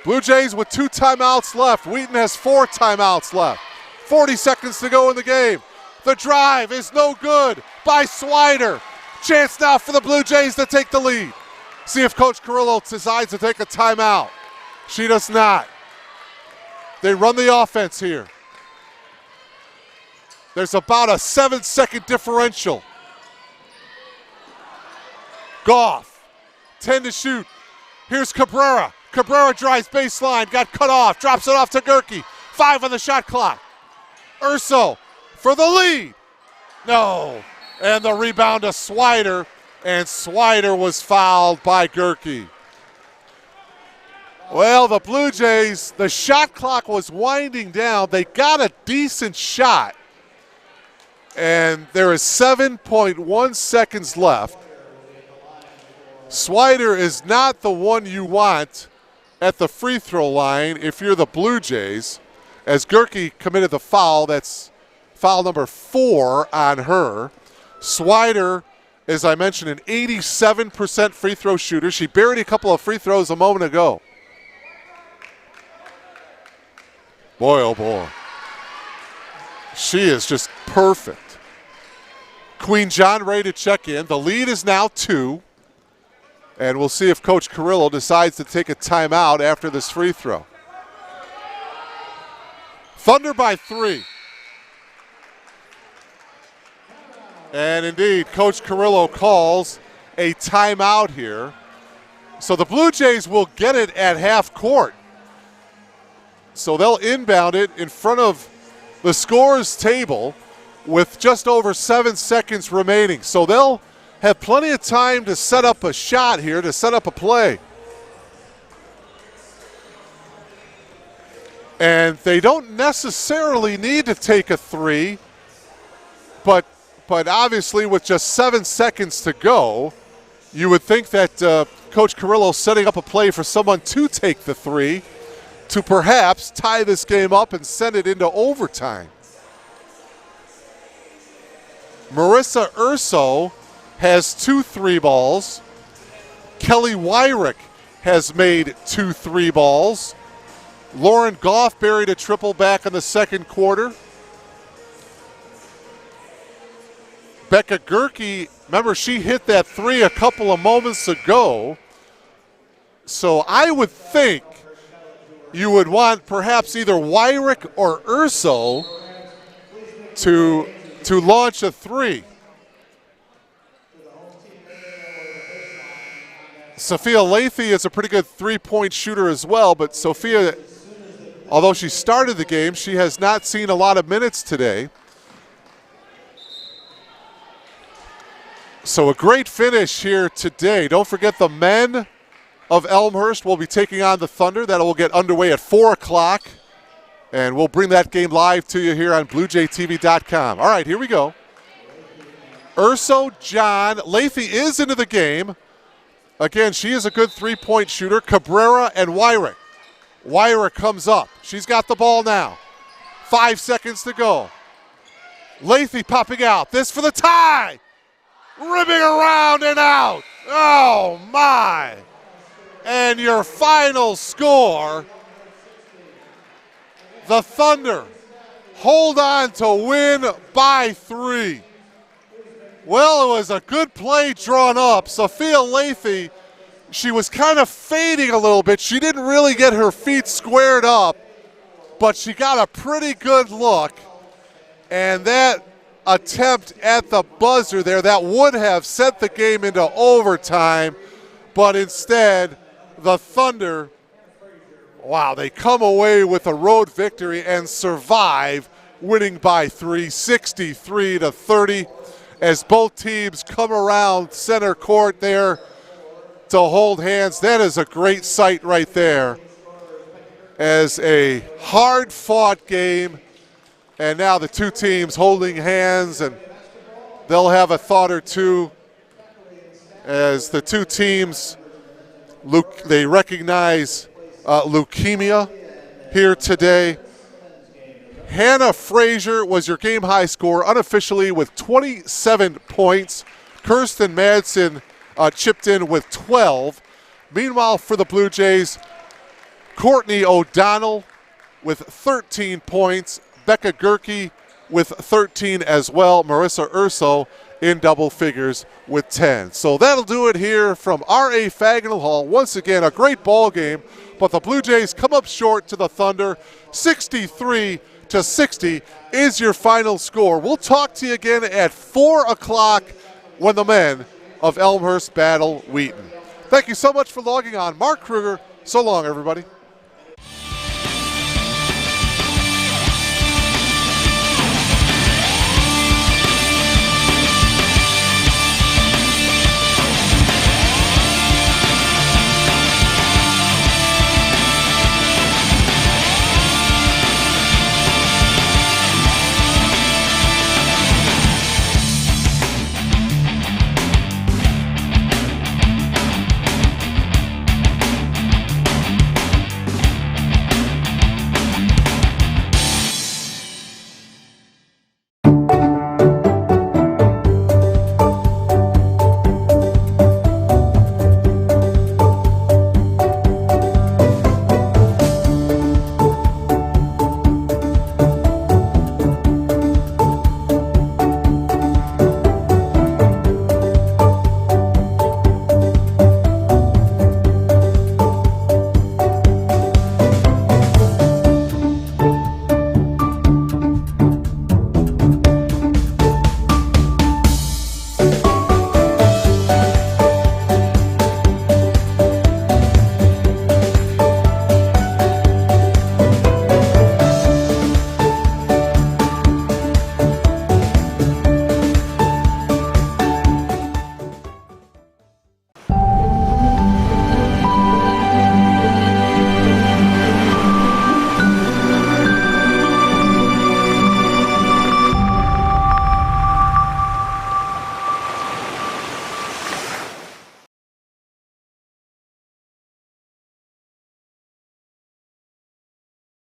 Blue Jays with 2 timeouts left. Wheaton has 4 timeouts left. 40 seconds to go in the game. The drive is no good by Swider. Chance now for the Blue Jays to take the lead. See if Coach Carrillo decides to take a timeout. She does not. They run the offense here. There's about a 7-second differential. Goff, 10 to shoot. Here's Cabrera. Cabrera drives baseline, got cut off, drops it off to Gerke. 5 on the shot clock. Urso for the lead. No. And the rebound to Swider, and Swider was fouled by Gerke. Well, the Blue Jays, the shot clock was winding down. They got a decent shot, and there is 7.1 seconds left. Swider is not the one you want at the free throw line if you're the Blue Jays, as Gerke committed the foul. That's foul number 4 on her. Swider, as I mentioned, an 87% free throw shooter. She buried a couple of free throws a moment ago. Boy, oh boy. She is just perfect. Queen John ready to check in. The lead is now 2. And we'll see if Coach Carrillo decides to take a timeout after this free throw. Thunder by 3. And indeed, Coach Carrillo calls a timeout here. So the Blue Jays will get it at half court. So they'll inbound it in front of the scorer's table with just over 7 seconds remaining. So they'll have plenty of time to set up a shot here, to set up a play. And they don't necessarily need to take a 3, but obviously with just 7 seconds to go, you would think that Coach Carrillo's setting up a play for someone to take the 3 to perhaps tie this game up and send it into overtime. Marissa Urso has 2 3 balls. Kelly Wyrick has made 2 3 balls. Lauren Goff buried a triple back in the second quarter. Becca Gerke, remember, she hit that 3 a couple of moments ago. So I would think you would want perhaps either Wyrick or Urso to launch a 3. Sophia Lathy is a pretty good 3-point shooter as well, but Sophia, although she started the game, she has not seen a lot of minutes today. So a great finish here today. Don't forget the men of Elmhurst will be taking on the Thunder. That will get underway at 4 o'clock, and we'll bring that game live to you here on BlueJayTV.com. All right, here we go. Urso, John, Lathy is into the game. Again, she is a good 3-point shooter. Cabrera and Wyrick. Wyrick comes up. She's got the ball now. 5 seconds to go. Lathy popping out. This for the tie. Ribbing around and out. Oh, my. And your final score, the Thunder hold on to win by 3. Well, it was a good play drawn up. Sophia Lathy, she was kind of fading a little bit. She didn't really get her feet squared up, but she got a pretty good look. And that attempt at the buzzer there, that would have sent the game into overtime, but instead the Thunder, wow, they come away with a road victory and survive, winning by 3, 63-30, as both teams come around center court there to hold hands. That is a great sight right there, as a hard-fought game. And now the two teams holding hands, and they'll have a thought or two as the two teams, they recognize leukemia here today. Hannah Frazier was your game high scorer unofficially with 27 points. Kirsten Madsen chipped in with 12. Meanwhile, for the Blue Jays, Courtney O'Donnell with 13 points. Becca Gerke with 13 as well. Marissa Urso in double figures with 10. So that'll do it here from R.A. Fagnall Hall. Once again, a great ball game, but the Blue Jays come up short to the Thunder. 63-60 is your final score. We'll talk to you again at 4 o'clock when the men of Elmhurst battle Wheaton. Thank you so much for logging on. Mark Kruger, so long, everybody.